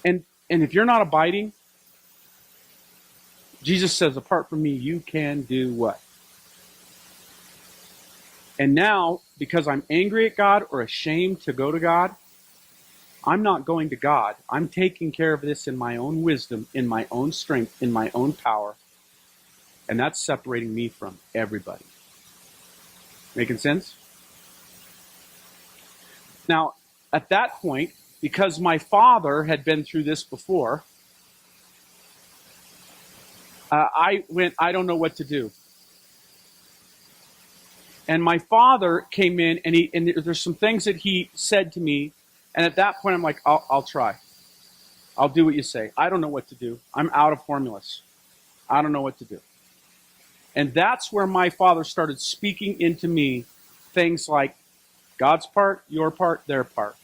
Speaker 1: And if you're not abiding, Jesus says, apart from me, you can do what? And now, because I'm angry at God or ashamed to go to God, I'm not going to God. I'm taking care of this in my own wisdom, in my own strength, in my own power. And that's separating me from everybody. Making sense? Now, at that point, because my father had been through this before, I went, I don't know what to do. And my father came in, and there's some things that he said to me, and at that point I'm like, I'll try. I'll do what you say. I don't know what to do. I'm out of formulas. I don't know what to do. And that's where my father started speaking into me things like God's part, your part, their part.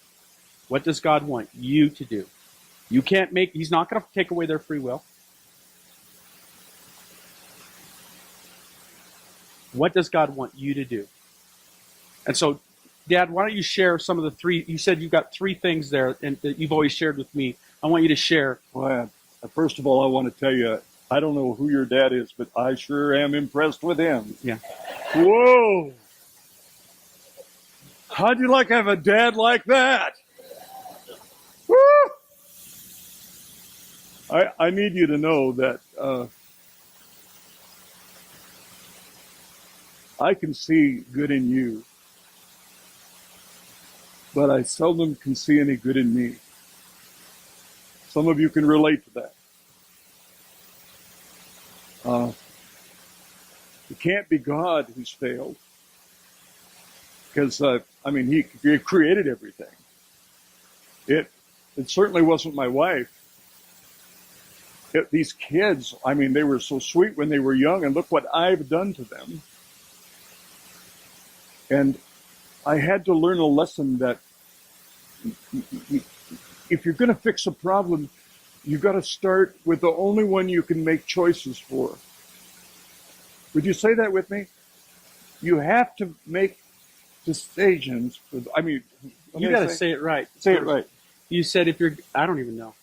Speaker 1: What does God want you to do? You can't make, he's not going to take away their free will. What does God want you to do? And so, Dad, why don't you share some of the three, you said you've got three things there and that you've always shared with me. I want you to share.
Speaker 2: Well, first of all, I want to tell you, I don't know who your dad is, but I sure am impressed with him.
Speaker 1: Yeah.
Speaker 2: Whoa! How'd you like to have a dad like that? Woo! I need you to know that I can see good in you, but I seldom can see any good in me. Some of you can relate to that. It can't be God who's failed, because He created everything. It certainly wasn't my wife. These kids, they were so sweet when they were young, and look what I've done to them. And I had to learn a lesson that if you're going to fix a problem, you've got to start with the only one you can make choices for. Would you say that with me? You have to make decisions for,
Speaker 1: You got to say it right.
Speaker 2: Say it right.
Speaker 1: You said I don't even know.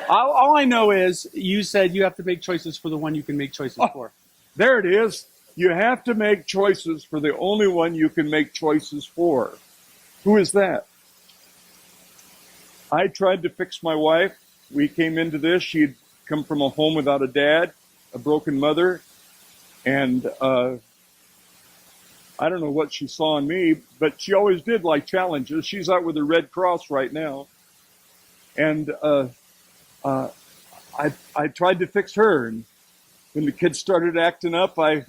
Speaker 1: All I know is you said you have to make choices for the one you can make choices for.
Speaker 2: There it is. You have to make choices for the only one you can make choices for. Who is that? I tried to fix my wife. We came into this. She'd come from a home without a dad, a broken mother, and I don't know what she saw in me, but she always did like challenges. She's out with the Red Cross right now. And I tried to fix her. And when the kids started acting up, I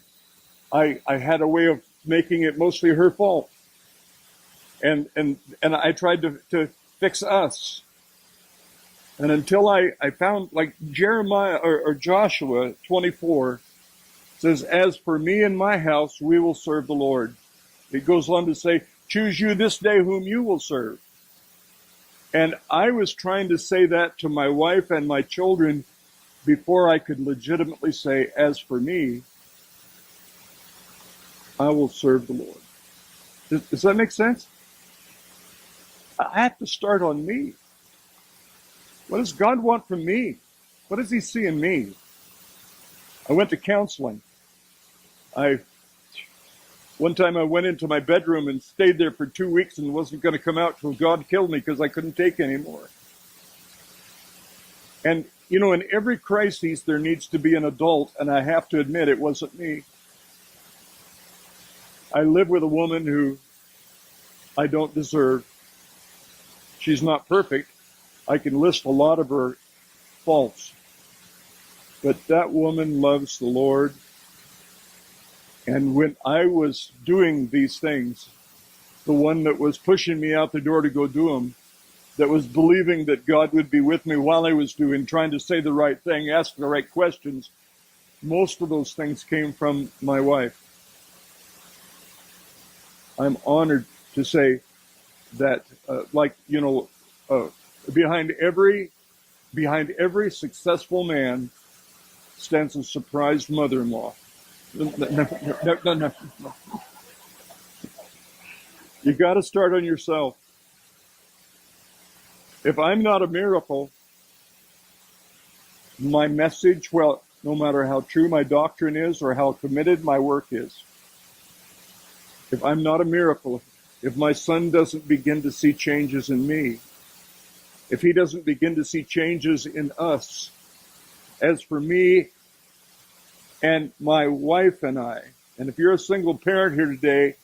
Speaker 2: had a way of making it mostly her fault. And I tried to fix us. And until I found, like Jeremiah or Joshua 24 says, as for me and my house, we will serve the Lord. It goes on to say, choose you this day whom you will serve. And I was trying to say that to my wife and my children before I could legitimately say, as for me, I will serve the Lord. Does that make sense? I have to start on me. What does God want from me? What does He see in me? I went to counseling. One time I went into my bedroom and stayed there for 2 weeks and wasn't going to come out till God killed me because I couldn't take anymore. And, in every crisis there needs to be an adult, and I have to admit it wasn't me. I live with a woman who I don't deserve. She's not perfect. I can list a lot of her faults. But that woman loves the Lord. And when I was doing these things, the one that was pushing me out the door to go do them, that was believing that God would be with me while I was trying to say the right thing, ask the right questions, most of those things came from my wife. I'm honored to say that, behind every successful man stands a surprised mother-in-law. No. You got to start on yourself. If I'm not a miracle, my message, no matter how true my doctrine is or how committed my work is, if I'm not a miracle, if my son doesn't begin to see changes in me, if he doesn't begin to see changes in us, as for me and my wife and I, and if you're a single parent here today,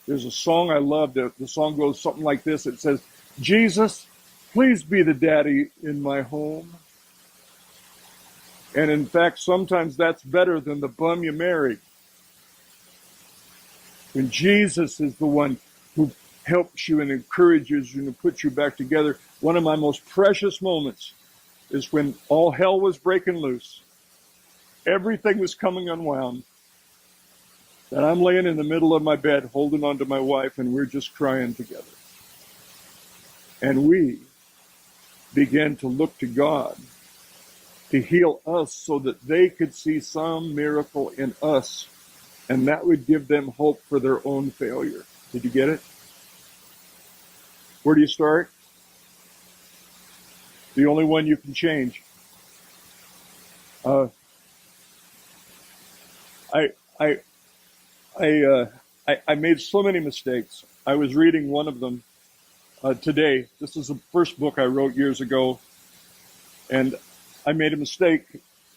Speaker 2: there's a song I love. The song goes something like this. It says, Jesus, please be the daddy in my home. And in fact, sometimes that's better than the bum you married. When Jesus is the one who helps you and encourages you and puts you back together, one of my most precious moments is when all hell was breaking loose. Everything was coming unwound. And I'm laying in the middle of my bed holding on to my wife, and we're just crying together. And we began to look to God to heal us so that they could see some miracle in us, and that would give them hope for their own failure. Did you get it? Where do you start? The only one you can change. I made so many mistakes. I was reading one of them today. This is the first book I wrote years ago, and I made a mistake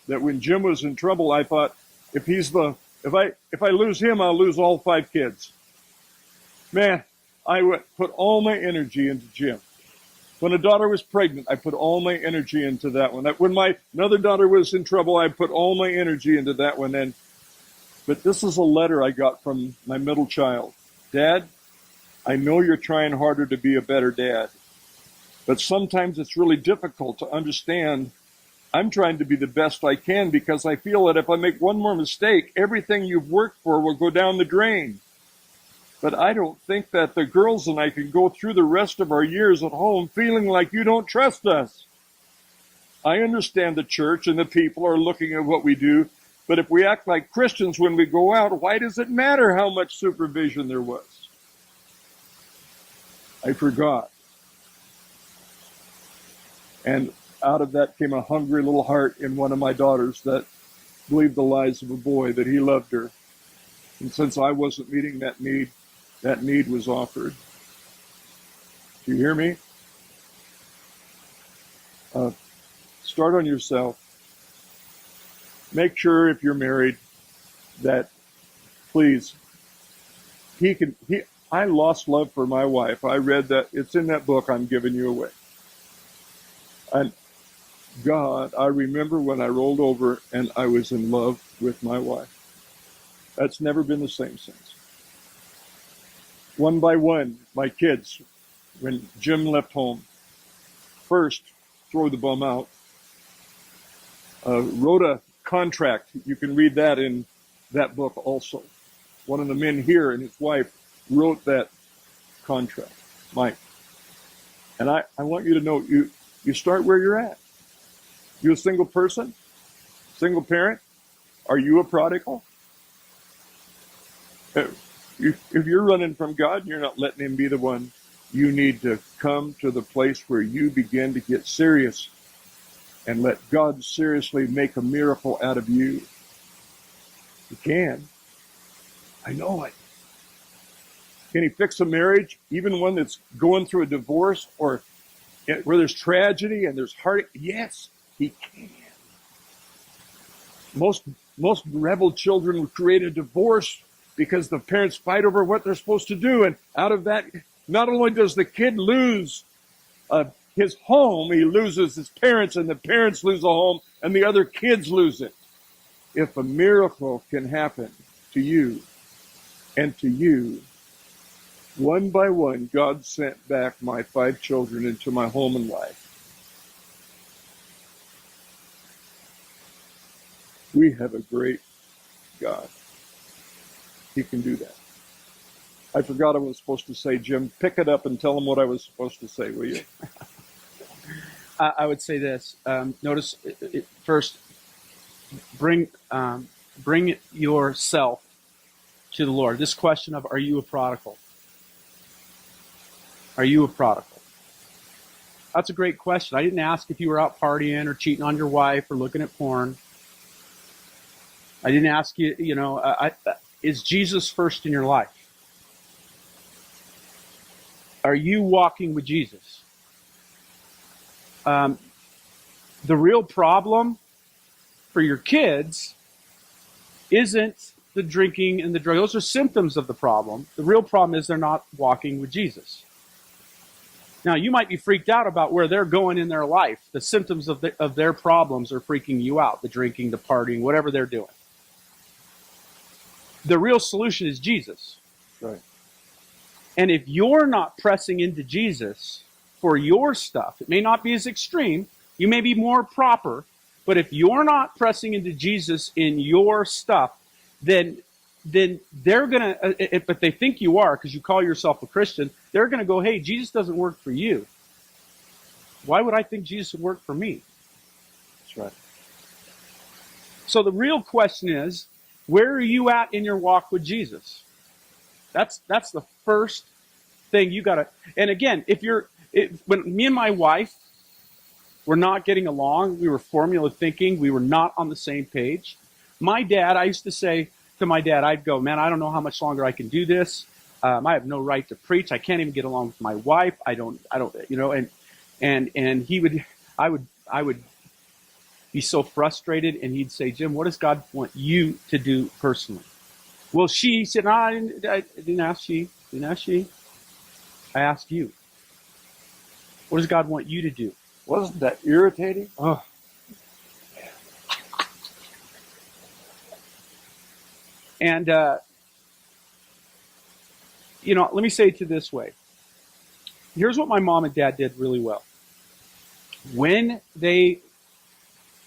Speaker 2: that when Jim was in trouble, I thought, if I lose him, I'll lose all 5 kids. Man, I put all my energy into Jim. When a daughter was pregnant, I put all my energy into that one. When my another daughter was in trouble, I put all my energy into that one. But this is a letter I got from my middle child. Dad, I know you're trying harder to be a better dad, but sometimes it's really difficult to understand I'm trying to be the best I can because I feel that if I make one more mistake, everything you've worked for will go down the drain. But I don't think that the girls and I can go through the rest of our years at home feeling like you don't trust us. I understand the church and the people are looking at what we do, but if we act like Christians when we go out, why does it matter how much supervision there was? I forgot. And out of that came a hungry little heart in one of my daughters that believed the lies of a boy, that he loved her. And since I wasn't meeting that need was offered. Do you hear me? Start on yourself. Make sure if you're married that, please, I lost love for my wife. I read that. It's in that book, I'm Giving You Away. And God, I remember when I rolled over and I was in love with my wife. That's never been the same since. One by one, my kids, when Jim left home, first, throw the bum out, wrote a contract. You can read that in that book also. One of the men here and his wife wrote that contract, Mike. And I want you to know, you start where you're at. You a single person? Single parent? Are you a prodigal? If you're running from God and you're not letting him be the one, you need to come to the place where you begin to get serious and let God seriously make a miracle out of you. You can. I know it. Can he fix a marriage, even one that's going through a divorce or where there's tragedy and there's heartache? Yes, he can. Most rebel children would create a divorce because the parents fight over what they're supposed to do. And out of that, not only does the kid lose his home, he loses his parents, and the parents lose the home, and the other kids lose it. If a miracle can happen to you and to you, one by one, God sent back my 5 children into my home and life. We have a great God. He can do that. I forgot I was supposed to say, Jim, pick it up and tell them what I was supposed to say, will you?
Speaker 1: I would say this. Notice first, bring yourself to the Lord. This question of, are you a prodigal? Are you a prodigal? That's a great question. I didn't ask if you were out partying or cheating on your wife or looking at porn. I didn't ask you, is Jesus first in your life? Are you walking with Jesus? The real problem for your kids isn't the drinking and the drug. Those are symptoms of the problem. The real problem is they're not walking with Jesus. Now, you might be freaked out about where they're going in their life. The symptoms of their problems are freaking you out. The drinking, the partying, whatever they're doing. The real solution is Jesus.
Speaker 2: Right.
Speaker 1: And if you're not pressing into Jesus for your stuff, it may not be as extreme. You may be more proper. But if you're not pressing into Jesus in your stuff, then they're going to, but they think you are because you call yourself a Christian, they're going to go, hey, Jesus doesn't work for you. Why would I think Jesus would work for me?
Speaker 2: That's right.
Speaker 1: So the real question is, where are you at in your walk with Jesus? That's the first thing you got to, and again, when me and my wife were not getting along, we were formula thinking, we were not on the same page. My dad, I used to say to my dad, I'd go, man, I don't know how much longer I can do this. I have no right to preach. I can't even get along with my wife. I don't, and I would be so frustrated, and he'd say, Jim, what does God want you to do personally? Well, she said, no, I didn't ask she. I asked you. What does God want you to do?
Speaker 2: Wasn't that irritating?
Speaker 1: Oh. And, let me say it to this way. Here's what my mom and dad did really well. When they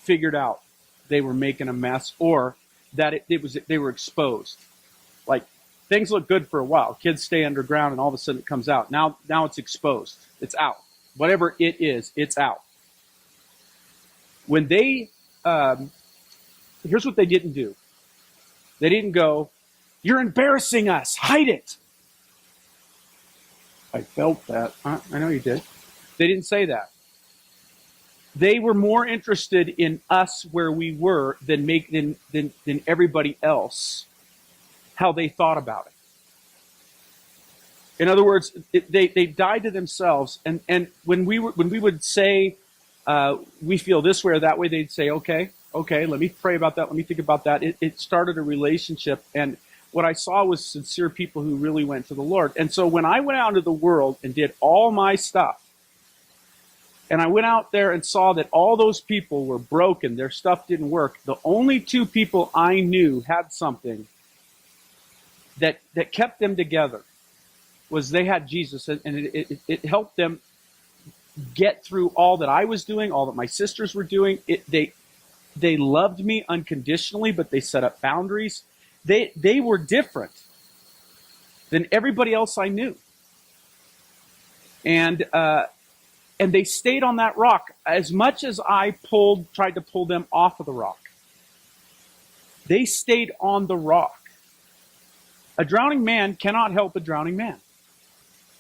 Speaker 1: figured out they were making a mess, or that they were exposed, like things look good for a while. Kids stay underground and all of a sudden it comes out. Now it's exposed. It's out. Whatever it is, it's out. When they, here's what they didn't do. They didn't go, you're embarrassing us, hide it.
Speaker 2: I felt that.
Speaker 1: I know you did. They didn't say that. They were more interested in us where we were than everybody else, how they thought about it. In other words, they died to themselves, and when we would say we feel this way or that way, they'd say, okay, let me pray about that, let me think about that. It started a relationship, and what I saw was sincere people who really went to the Lord. And so when I went out into the world and did all my stuff, and I went out there and saw that all those people were broken, their stuff didn't work, the only two people I knew had something that kept them together was they had Jesus, and it helped them get through all that I was doing, all that my sisters were doing. They loved me unconditionally, but they set up boundaries. They were different than everybody else I knew. And they stayed on that rock as much as I tried to pull them off of the rock. They stayed on the rock. A drowning man cannot help a drowning man.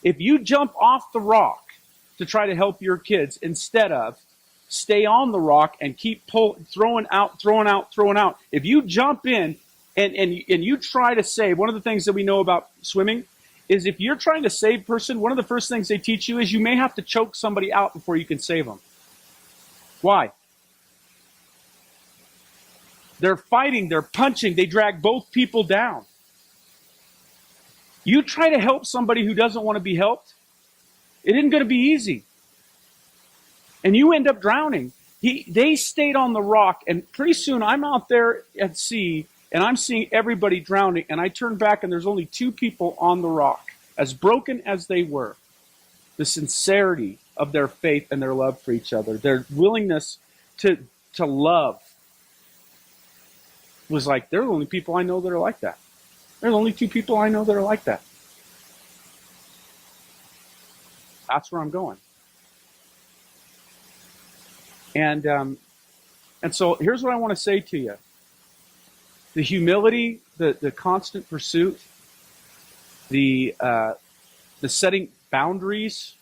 Speaker 1: If you jump off the rock to try to help your kids instead of stay on the rock and keep throwing out. If you jump in and you try to save, one of the things that we know about swimming is if you're trying to save a person, one of the first things they teach you is you may have to choke somebody out before you can save them. Why? They're fighting, they're punching, they drag both people down. You try to help somebody who doesn't want to be helped, it isn't going to be easy. And you end up drowning. They stayed on the rock, and pretty soon I'm out there at sea, and I'm seeing everybody drowning, and I turn back, and there's only two people on the rock, as broken as they were. The sincerity of their faith and their love for each other, their willingness to love, was like, they're the only people I know that are like that. There's only two people I know that are like that. That's where I'm going. And so here's what I want to say to you. The humility, the constant pursuit, the setting boundaries,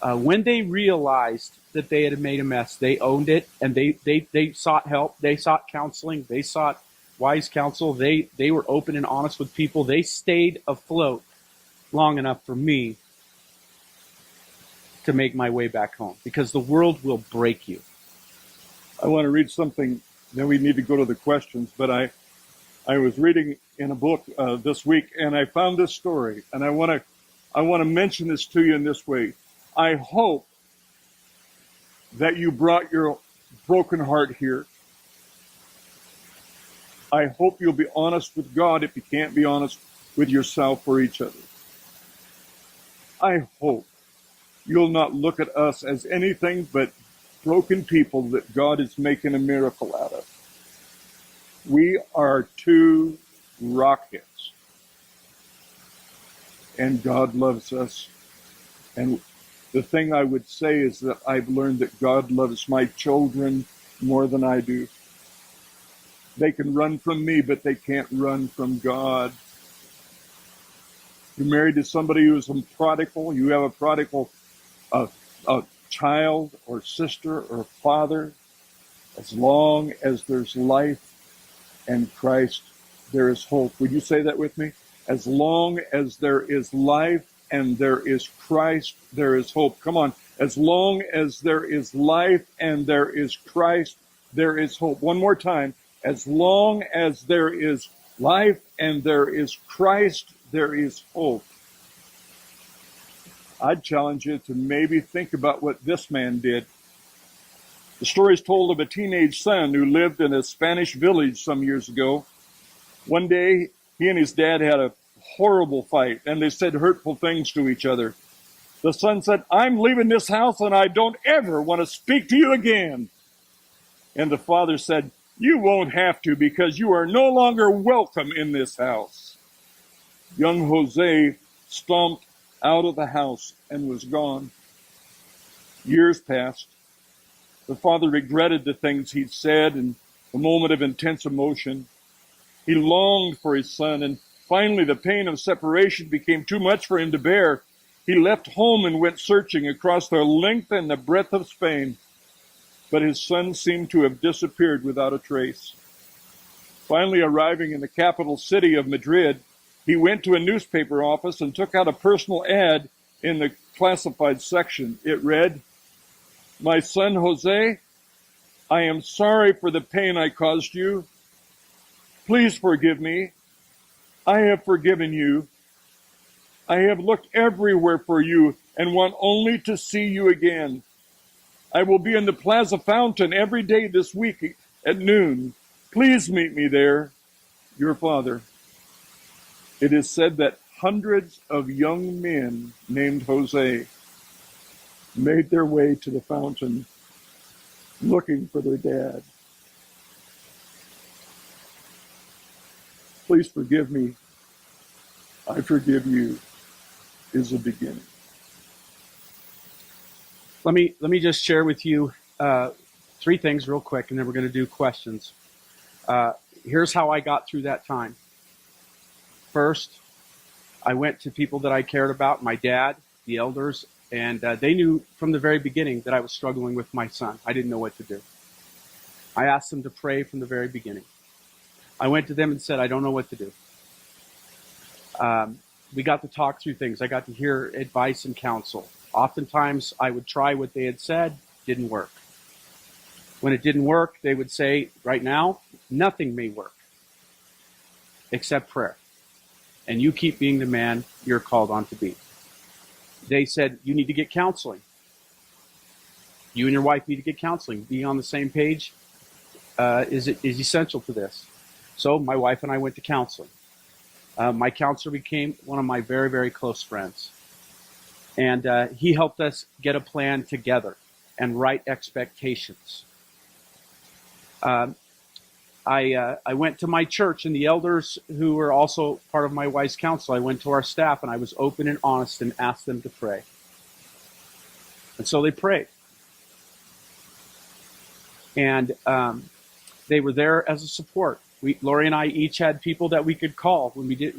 Speaker 1: when they realized that they had made a mess, they owned it, and they sought help, they sought counseling, they sought wise counsel, they were open and honest with people, they stayed afloat. long enough for me to make my way back home, because the world will break you.
Speaker 2: I want to read something, then we need to go to the questions, but I was reading in a book this week, and I found this story, and I want to mention this to you in this way. I hope that you brought your broken heart here. I hope you'll be honest with God if you can't be honest with yourself or each other. I hope you'll not look at us as anything but broken people that God is making a miracle out of. We are two rockets, and God loves us. And the thing I would say is that I've learned that God loves my children more than I do. They can run from me, but they can't run from God. You're married to somebody who's a prodigal. You have a prodigal a child or sister or father. As long as there's life and Christ, there is hope. Would you say that with me? As long as there is life and there is Christ, there is hope. Come on. As long as there is life and there is Christ, there is hope. One more time. As long as there is life and there is Christ, there is hope. I'd challenge you to maybe think about what this man did. The story is told of a teenage son who lived in a Spanish village some years ago. One day, he and his dad had a horrible fight, and they said hurtful things to each other. The son said, "I'm leaving this house, and I don't ever want to speak to you again." And the father said, "You won't have to, because you are no longer welcome in this house." Young Jose stomped out of the house and was gone. Years passed. The father regretted the things he'd said in a moment of intense emotion. He longed for his son, and finally the pain of separation became too much for him to bear. He left home and went searching across the length and the breadth of Spain. But his son seemed to have disappeared without a trace. Finally arriving in the capital city of Madrid, he went to a newspaper office and took out a personal ad in the classified section. It read, "My son Jose, I am sorry for the pain I caused you. Please forgive me. I have forgiven you. I have looked everywhere for you and want only to see you again. I will be in the Plaza Fountain every day this week at noon. Please meet me there. Your father." It is said that hundreds of young men named Jose made their way to the fountain looking for their dad. "Please forgive me. I forgive you" is a beginning.
Speaker 1: Let me just share with you three things real quick, and then we're going to do questions. Here's how I got through that time. First, I went to people that I cared about, my dad, the elders, and they knew from the very beginning that I was struggling with my son. I didn't know what to do. I asked them to pray from the very beginning. I went to them and said, "I don't know what to do." We got to talk through things. I got to hear advice and counsel. Oftentimes, I would try what they had said, didn't work. When it didn't work, they would say, "Right now, nothing may work except prayer. And you keep being the man you're called on to be." They said, "You need to get counseling. You and your wife need to get counseling. Being on the same page is essential to this." So my wife and I went to counseling. My counselor became one of my very, very close friends. And he helped us get a plan together and write expectations. I went to my church, and the elders who were also part of my wife's counsel, I went to our staff, and I was open and honest and asked them to pray. And so they prayed. And they were there as a support. Lori and I each had people that we could call when we did,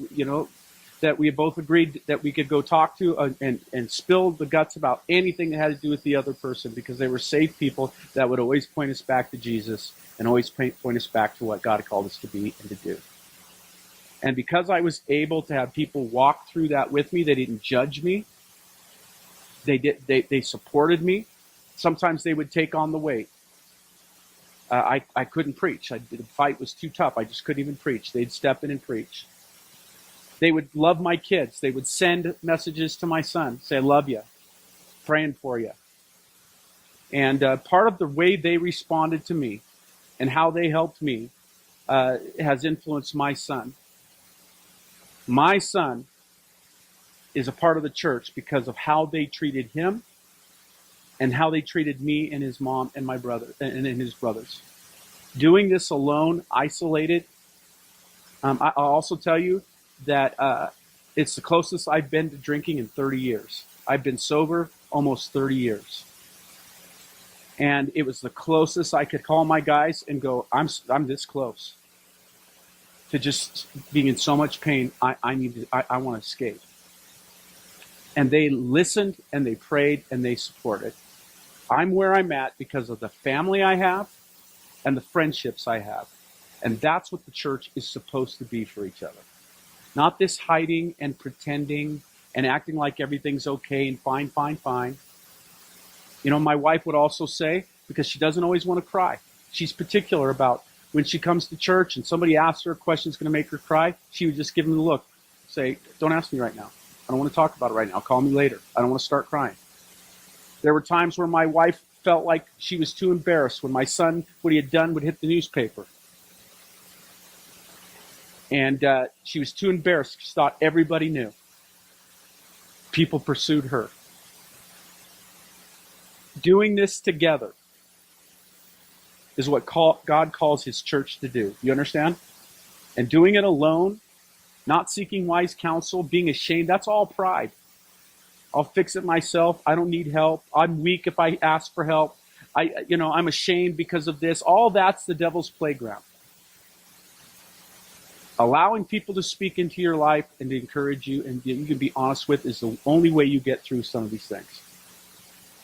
Speaker 1: that we both agreed that we could go talk to and spill the guts about anything that had to do with the other person, because they were safe people that would always point us back to Jesus and always point us back to what God called us to be and to do. And because I was able to have people walk through that with me, they didn't judge me. They supported me. Sometimes they would take on the weight. I couldn't preach. The fight was too tough. I just couldn't even preach. They'd step in and preach. They would love my kids. They would send messages to my son, say, I love you, praying for you. And part of the way they responded to me and how they helped me has influenced my son. My son is a part of the church because of how they treated him and how they treated me and his mom and my brother and his brothers. Doing this alone, isolated, I'll also tell you that it's the closest I've been to drinking in 30 years. I've been sober almost 30 years. And it was the closest I could call my guys and go, I'm this close to just being in so much pain. I want to escape. And they listened and they prayed and they supported. I'm where I'm at because of the family I have and the friendships I have. And that's what the church is supposed to be for each other. Not this hiding and pretending and acting like everything's okay and fine, fine, fine. You know, my wife would also say, because she doesn't always want to cry, she's particular about when she comes to church and somebody asks her a question that's going to make her cry, she would just give them the look, say, don't ask me right now. I don't want to talk about it right now. Call me later. I don't want to start crying. There were times where my wife felt like she was too embarrassed when my son, what he had done, would hit the newspaper. And she was too embarrassed. She thought everybody knew. People pursued her. Doing this together is what God calls his church to do. You understand? And doing it alone, not seeking wise counsel, being ashamed, that's all pride. I'll fix it myself. I don't need help. I'm weak if I ask for help. I'm ashamed because of this. All that's the devil's playground. Allowing people to speak into your life and to encourage you and you can be honest with is the only way you get through some of these things.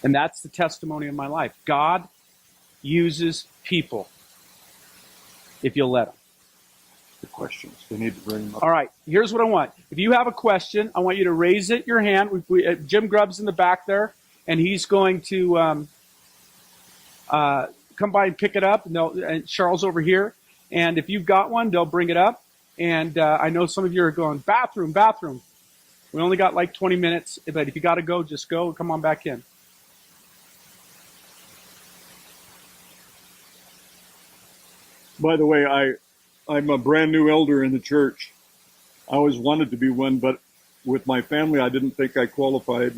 Speaker 1: And that's the testimony of my life. God uses people if you'll let them.
Speaker 2: The questions, they need to bring them up.
Speaker 1: All right, here's what I want. If you have a question, I want you to raise it, your hand. Jim Grubb's in the back there, and he's going to come by and pick it up. And Charles over here. And if you've got one, they'll bring it up. And I know some of you are going, bathroom. We only got like 20 minutes, but if you got to go, just go and come on back in.
Speaker 2: By the way, I'm a brand new elder in the church. I always wanted to be one, but with my family, I didn't think I qualified.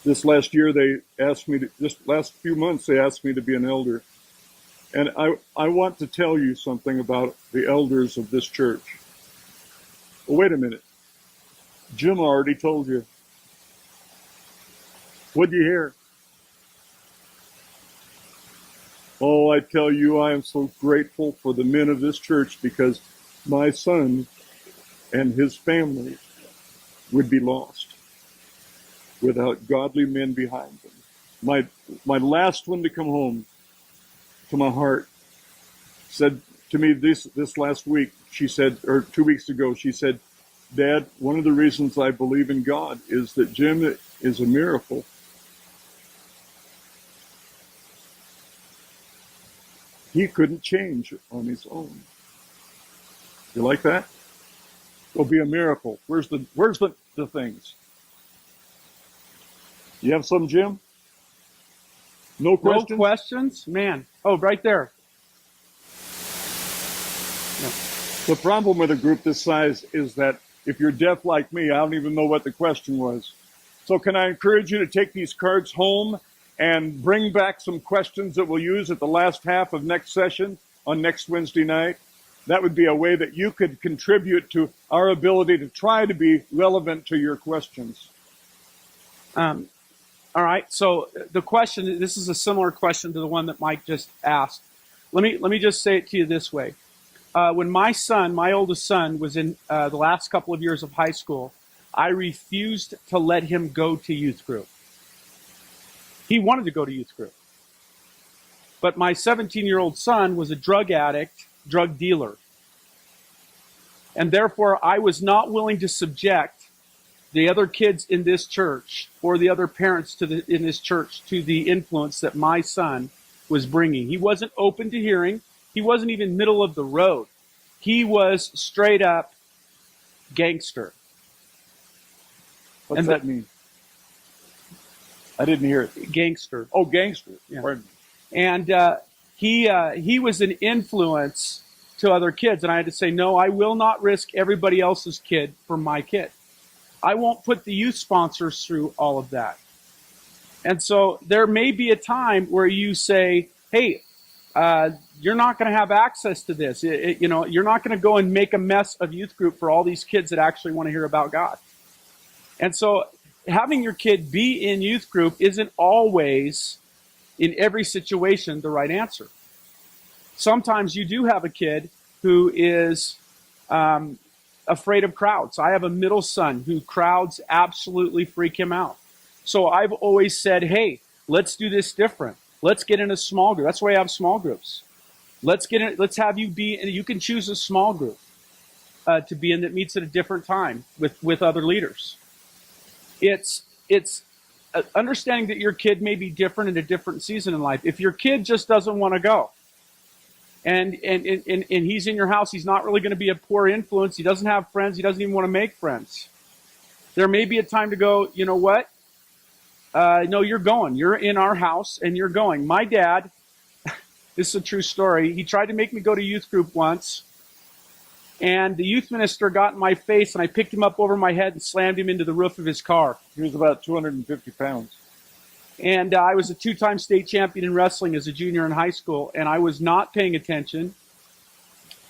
Speaker 2: This last year, last few months, they asked me to be an elder. And I want to tell you something about the elders of this church. Well, wait a minute. Jim already told you. What'd you hear? Oh, I tell you, I am so grateful for the men of this church because my son and his family would be lost without godly men behind them. My last one to come home to my heart said to me this last week, she said, or 2 weeks ago, she said, Dad, one of the reasons I believe in God is that Jim is a miracle. He couldn't change on his own. You like that? It'll be a miracle. Where's the things? You have some, Jim? No questions?
Speaker 1: No questions? Man. Oh, right there.
Speaker 2: No. The problem with a group this size is that if you're deaf like me, I don't even know what the question was. So can I encourage you to take these cards home and bring back some questions that we'll use at the last half of next session on next Wednesday night? That would be a way that you could contribute to our ability to try to be relevant to your questions.
Speaker 1: All right. So the question, this is a similar question to the one that Mike just asked. Let me just say it to you this way. When my oldest son, was in the last couple of years of high school, I refused to let him go to youth group. He wanted to go to youth group. But my 17-year-old son was a drug addict, drug dealer. And therefore, I was not willing to subject the other kids in this church or the other parents in this church to the influence that my son was bringing. He wasn't open to hearing. He wasn't even middle of the road. He was straight up gangster.
Speaker 2: What's that mean? I didn't hear it.
Speaker 1: Gangster.
Speaker 2: Oh, gangster.
Speaker 1: Yeah.
Speaker 2: Pardon me.
Speaker 1: And he was an influence to other kids. And I had to say, no, I will not risk everybody else's kid for my kid. I won't put the youth sponsors through all of that. And so there may be a time where you say, hey, you're not going to have access to this. You're not going to go and make a mess of youth group for all these kids that actually want to hear about God. And so having your kid be in youth group isn't always, in every situation, the right answer. Sometimes you do have a kid who is afraid of crowds. I have a middle son who crowds absolutely freak him out. So I've always said, hey, let's do this different. Let's get in a small group. That's why I have small groups. Let's have you be, and you can choose a small group to be in that meets at a different time with other leaders. It's understanding that your kid may be different in a different season in life. If your kid just doesn't want to go, and he's in your house, he's not really going to be a poor influence. He doesn't have friends. He doesn't even want to make friends. There may be a time to go, you know what? No, you're going. You're in our house and you're going. My dad, this is a true story. He tried to make me go to youth group once. And the youth minister got in my face and I picked him up over my head and slammed him into the roof of his car.
Speaker 2: He was about 250 pounds.
Speaker 1: And I was a 2-time state champion in wrestling as a junior in high school. And I was not paying attention.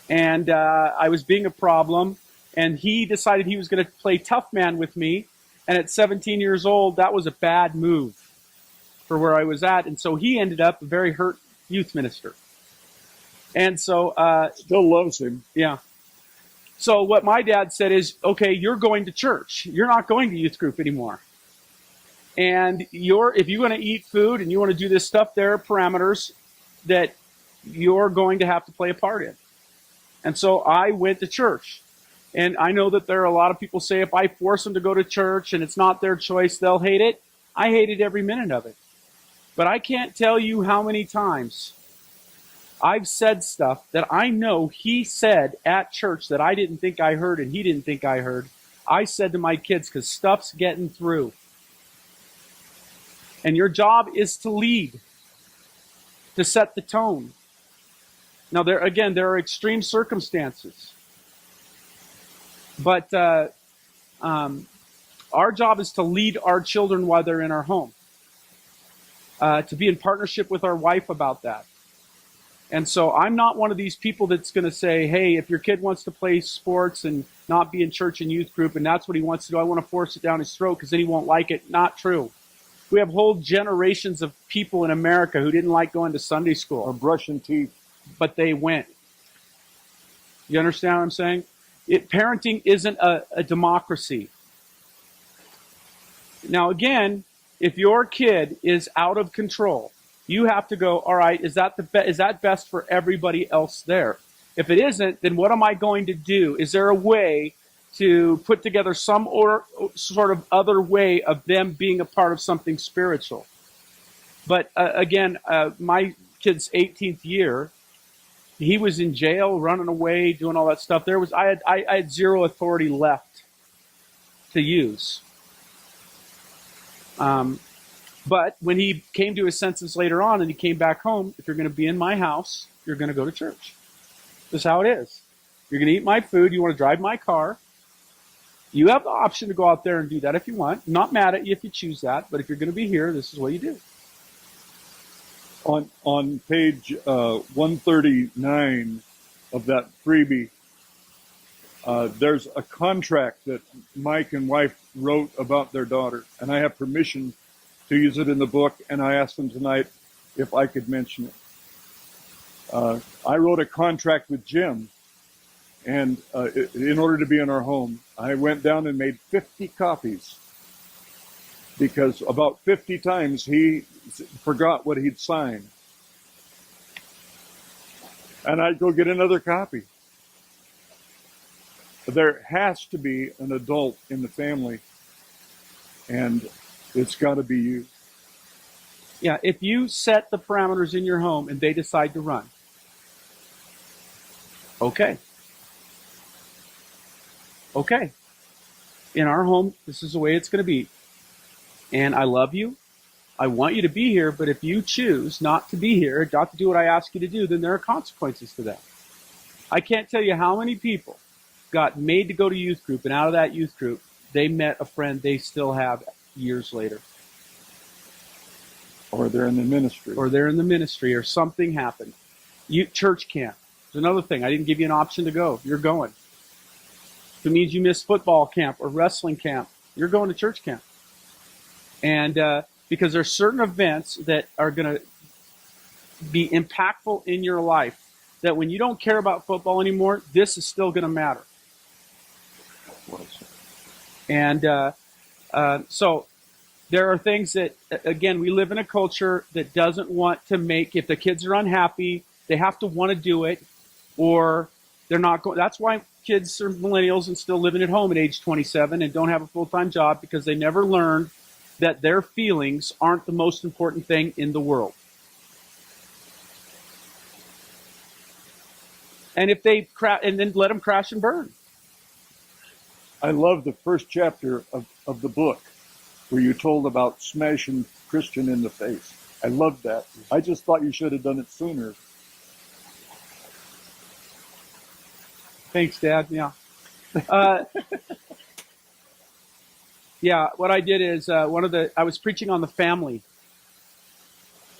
Speaker 1: And I was being a problem. And he decided he was going to play tough man with me. And at 17 years old, that was a bad move for where I was at. And so he ended up a very hurt youth minister. And so...
Speaker 2: still loves him.
Speaker 1: Yeah. So what my dad said is, okay, you're going to church. You're not going to youth group anymore. And if you're going to eat food and you want to do this stuff, there are parameters that you're going to have to play a part in. And so I went to church. And I know that there are a lot of people say if I force them to go to church and it's not their choice, they'll hate it. I hated every minute of it. But I can't tell you how many times I've said stuff that I know he said at church that I didn't think I heard and he didn't think I heard. I said to my kids, because stuff's getting through. And your job is to lead, to set the tone. Now, there are extreme circumstances. But our job is to lead our children while they're in our home. To be in partnership with our wife about that. And so I'm not one of these people that's going to say, hey, if your kid wants to play sports and not be in church and youth group and that's what he wants to do, I want to force it down his throat because then he won't like it. Not true. We have whole generations of people in America who didn't like going to Sunday school.
Speaker 2: Or brushing teeth.
Speaker 1: But they went. You understand what I'm saying? Parenting isn't a democracy. Now, again, if your kid is out of control, you have to go, all right, is that best for everybody else there? If it isn't, then what am I going to do? Is there a way to put together some sort of other way of them being a part of something spiritual? But again, my kid's 18th year, he was in jail, running away, doing all that stuff. I had zero authority left to use. But when he came to his senses later on and he came back home, if you're going to be in my house, you're going to go to church. This is how it is. You're going to eat my food. You want to drive my car. You have the option to go out there and do that if you want. I'm not mad at you if you choose that, but if you're going to be here, this is what you do.
Speaker 2: On page 139 of that freebie, there's a contract that Mike and wife wrote about their daughter, and I have permission to use it in the book, and I asked them tonight if I could mention it. I wrote a contract with Jim, and in order to be in our home, I went down and made 50 copies, because about 50 times he forgot what he'd signed. And I'd go get another copy. There has to be an adult in the family, and it's got to be you.
Speaker 1: Yeah, if you set the parameters in your home and they decide to run, okay. Okay. In our home, this is the way it's going to be. And I love you. I want you to be here, but if you choose not to be here, not to do what I ask you to do, then there are consequences to that. I can't tell you how many people got made to go to youth group, and out of that youth group, they met a friend they still have years later.
Speaker 2: Or they're in the ministry.
Speaker 1: Or they're in the ministry, or something happened. Church camp. There's another thing. I didn't give you an option to go. You're going. If it means you miss football camp or wrestling camp, you're going to church camp. And because there's certain events that are going to be impactful in your life that when you don't care about football anymore, this is still going to matter. And so there are things that, again, we live in a culture that doesn't want to make, if the kids are unhappy, they have to want to do it, or they're not going. That's why kids are millennials and still living at home at age 27 and don't have a full-time job, because they never learned that their feelings aren't the most important thing in the world. And if they and then let them crash and burn.
Speaker 2: I love the first chapter of the book where you told about smashing Christian in the face. I love that. I just thought you should have done it sooner.
Speaker 1: Thanks, Dad. Yeah. Yeah, what I did is I was preaching on the family.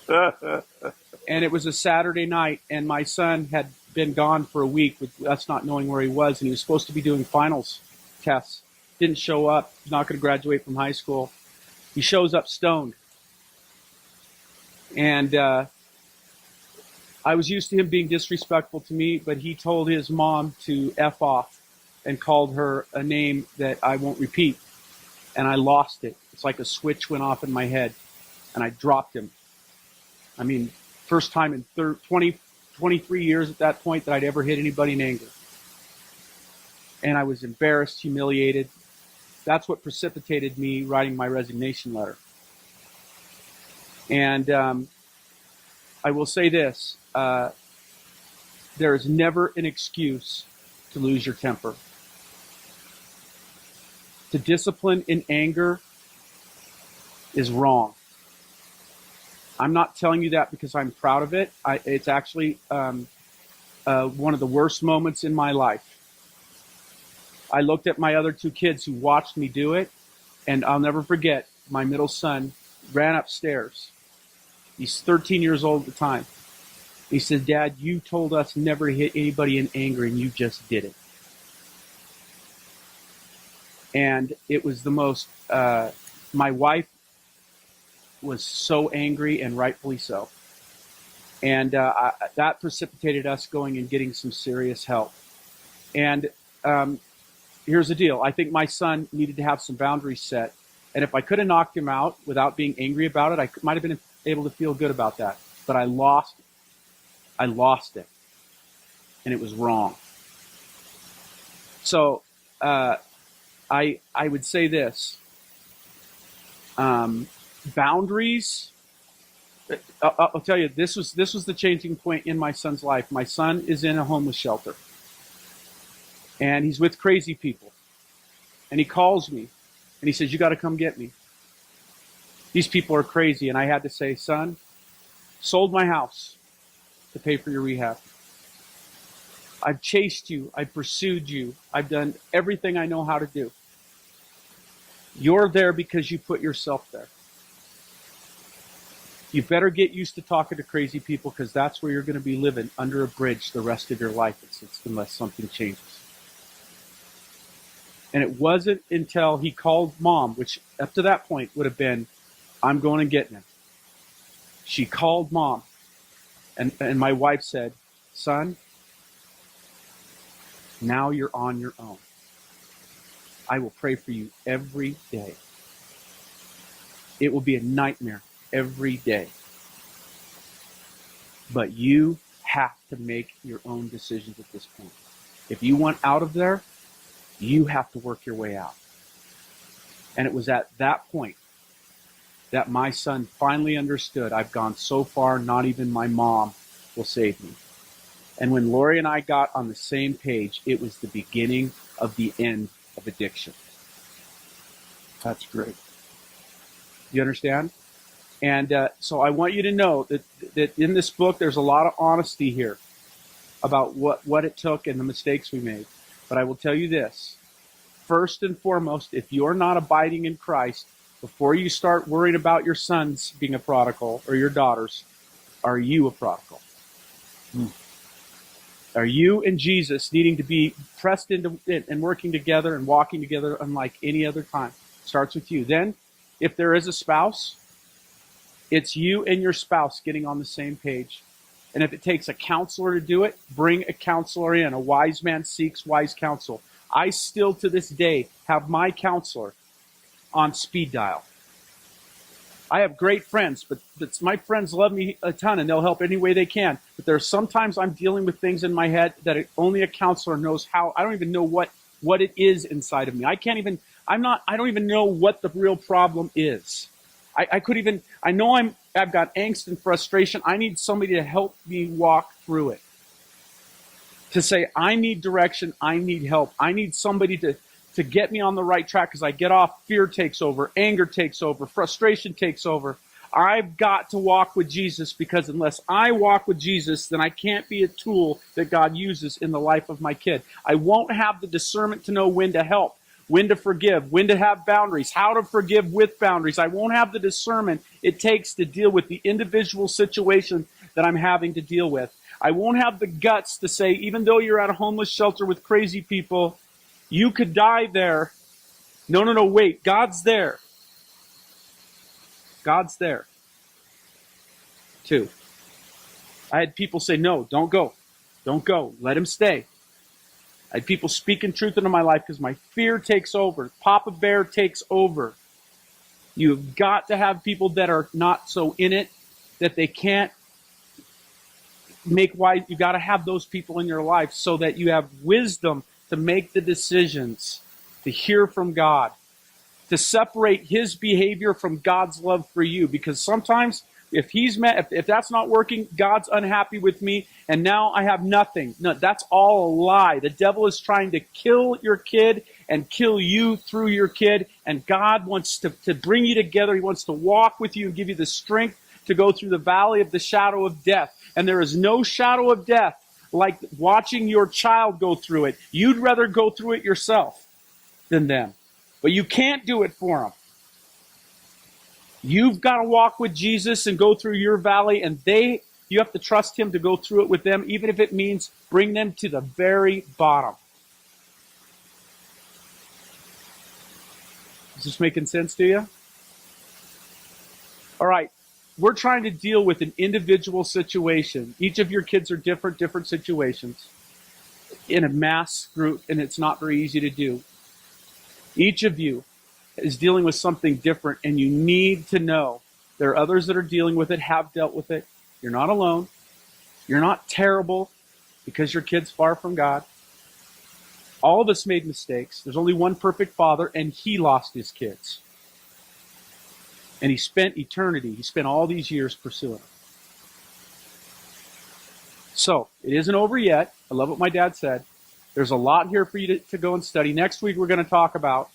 Speaker 1: And it was a Saturday night, and my son had been gone for a week with us not knowing where he was, and he was supposed to be doing finals tests. Didn't show up. He's not going to graduate from high school. He shows up stoned. And I was used to him being disrespectful to me, but he told his mom to F off and called her a name that I won't repeat. And I lost it. It's like a switch went off in my head, and I dropped him. I mean, first time in 23 years at that point that I'd ever hit anybody in anger. And I was embarrassed, humiliated. That's what precipitated me writing my resignation letter. And I will say this, there is never an excuse to lose your temper. To discipline in anger is wrong. I'm not telling you that because I'm proud of it. It's actually one of the worst moments in my life. I looked at my other two kids who watched me do it, and I'll never forget, my middle son ran upstairs. He's 13 years old at the time. He said, "Dad, you told us never to hit anybody in anger, and you just did it." And it was the most, my wife was so angry, and rightfully so. And that precipitated us going and getting some serious help. And here's the deal. I think my son needed to have some boundaries set. And if I could have knocked him out without being angry about it, I might have been able to feel good about that. But I lost it. And it was wrong. So I would say this. Boundaries. I'll tell you, this was the changing point in my son's life. My son is in a homeless shelter, and he's with crazy people. And he calls me, and he says, "You got to come get me. These people are crazy." And I had to say, "Son, sold my house to pay for your rehab. I've chased you. I've pursued you. I've done everything I know how to do. You're there because you put yourself there. You better get used to talking to crazy people, because that's where you're going to be living under a bridge the rest of your life unless something changes." And it wasn't until he called Mom, which up to that point would have been, "I'm going and getting him." She called Mom, and my wife said, "Son, now you're on your own. I will pray for you every day. It will be a nightmare every day. But you have to make your own decisions at this point. If you want out of there, You have to work your way out. And it was at that point that my son finally understood, I've gone so far, not even my mom will save me. And when Lori and I got on the same page, it was the beginning of the end of addiction.
Speaker 2: That's great.
Speaker 1: You understand? And so I want you to know that in this book, there's a lot of honesty here about what it took and the mistakes we made. But I will tell you this. First and foremost, if you're not abiding in Christ, before you start worrying about your sons being a prodigal or your daughters, are you a prodigal? Are you and Jesus needing to be pressed into it and working together and walking together unlike any other time? Starts with you. Then, if there is a spouse, it's you and your spouse getting on the same page. And if it takes a counselor to do it, bring a counselor in. A wise man seeks wise counsel. I still to this day have my counselor on speed dial. I have great friends, but my friends love me a ton and they'll help any way they can. But there's sometimes I'm dealing with things in my head that only a counselor knows how. I don't even know what it is inside of me. I don't even know what the real problem is. I know I've got angst and frustration. I need somebody to help me walk through it. To say, I need direction, I need help. I need somebody to get me on the right track because I get off, fear takes over, anger takes over, frustration takes over. I've got to walk with Jesus because unless I walk with Jesus, then I can't be a tool that God uses in the life of my kid. I won't have the discernment to know when to help, when to forgive, when to have boundaries, how to forgive with boundaries. I won't have the discernment it takes to deal with the individual situation that I'm having to deal with. I won't have the guts to say, even though you're at a homeless shelter with crazy people, you could die there. No, wait, God's there. God's there. 2, I had people say, no, don't go. Don't go. Let him stay. I had people speaking truth into my life because my fear takes over. Papa Bear takes over. You've got to have people that are not so in it that they can't make wise. You got to have those people in your life so that you have wisdom to make the decisions, to hear from God, to separate his behavior from God's love for you. Because sometimes if that's not working, God's unhappy with me, and now I have nothing. No, that's all a lie. The devil is trying to kill your kid and kill you through your kid, and God wants to bring you together. He wants to walk with you and give you the strength to go through the valley of the shadow of death. And there is no shadow of death like watching your child go through it. You'd rather go through it yourself than them. But you can't do it for them. You've got to walk with Jesus and go through your valley, and you have to trust him to go through it with them, even if it means bring them to the very bottom. Is this making sense to you? All right. We're trying to deal with an individual situation. Each of your kids are different situations in a mass group, and it's not very easy to do. Each of you is dealing with something different, and you need to know there are others that are dealing with it, have dealt with it. You're not alone. You're not terrible because your kid's far from God. All of us made mistakes. There's only one perfect father, and he lost his kids. And he spent eternity. He spent all these years pursuing them. So, it isn't over yet. I love what my dad said. There's a lot here for you to go and study. Next week, we're going to talk about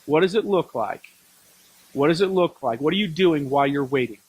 Speaker 1: what does it look like? What does it look like? What are you doing while you're waiting?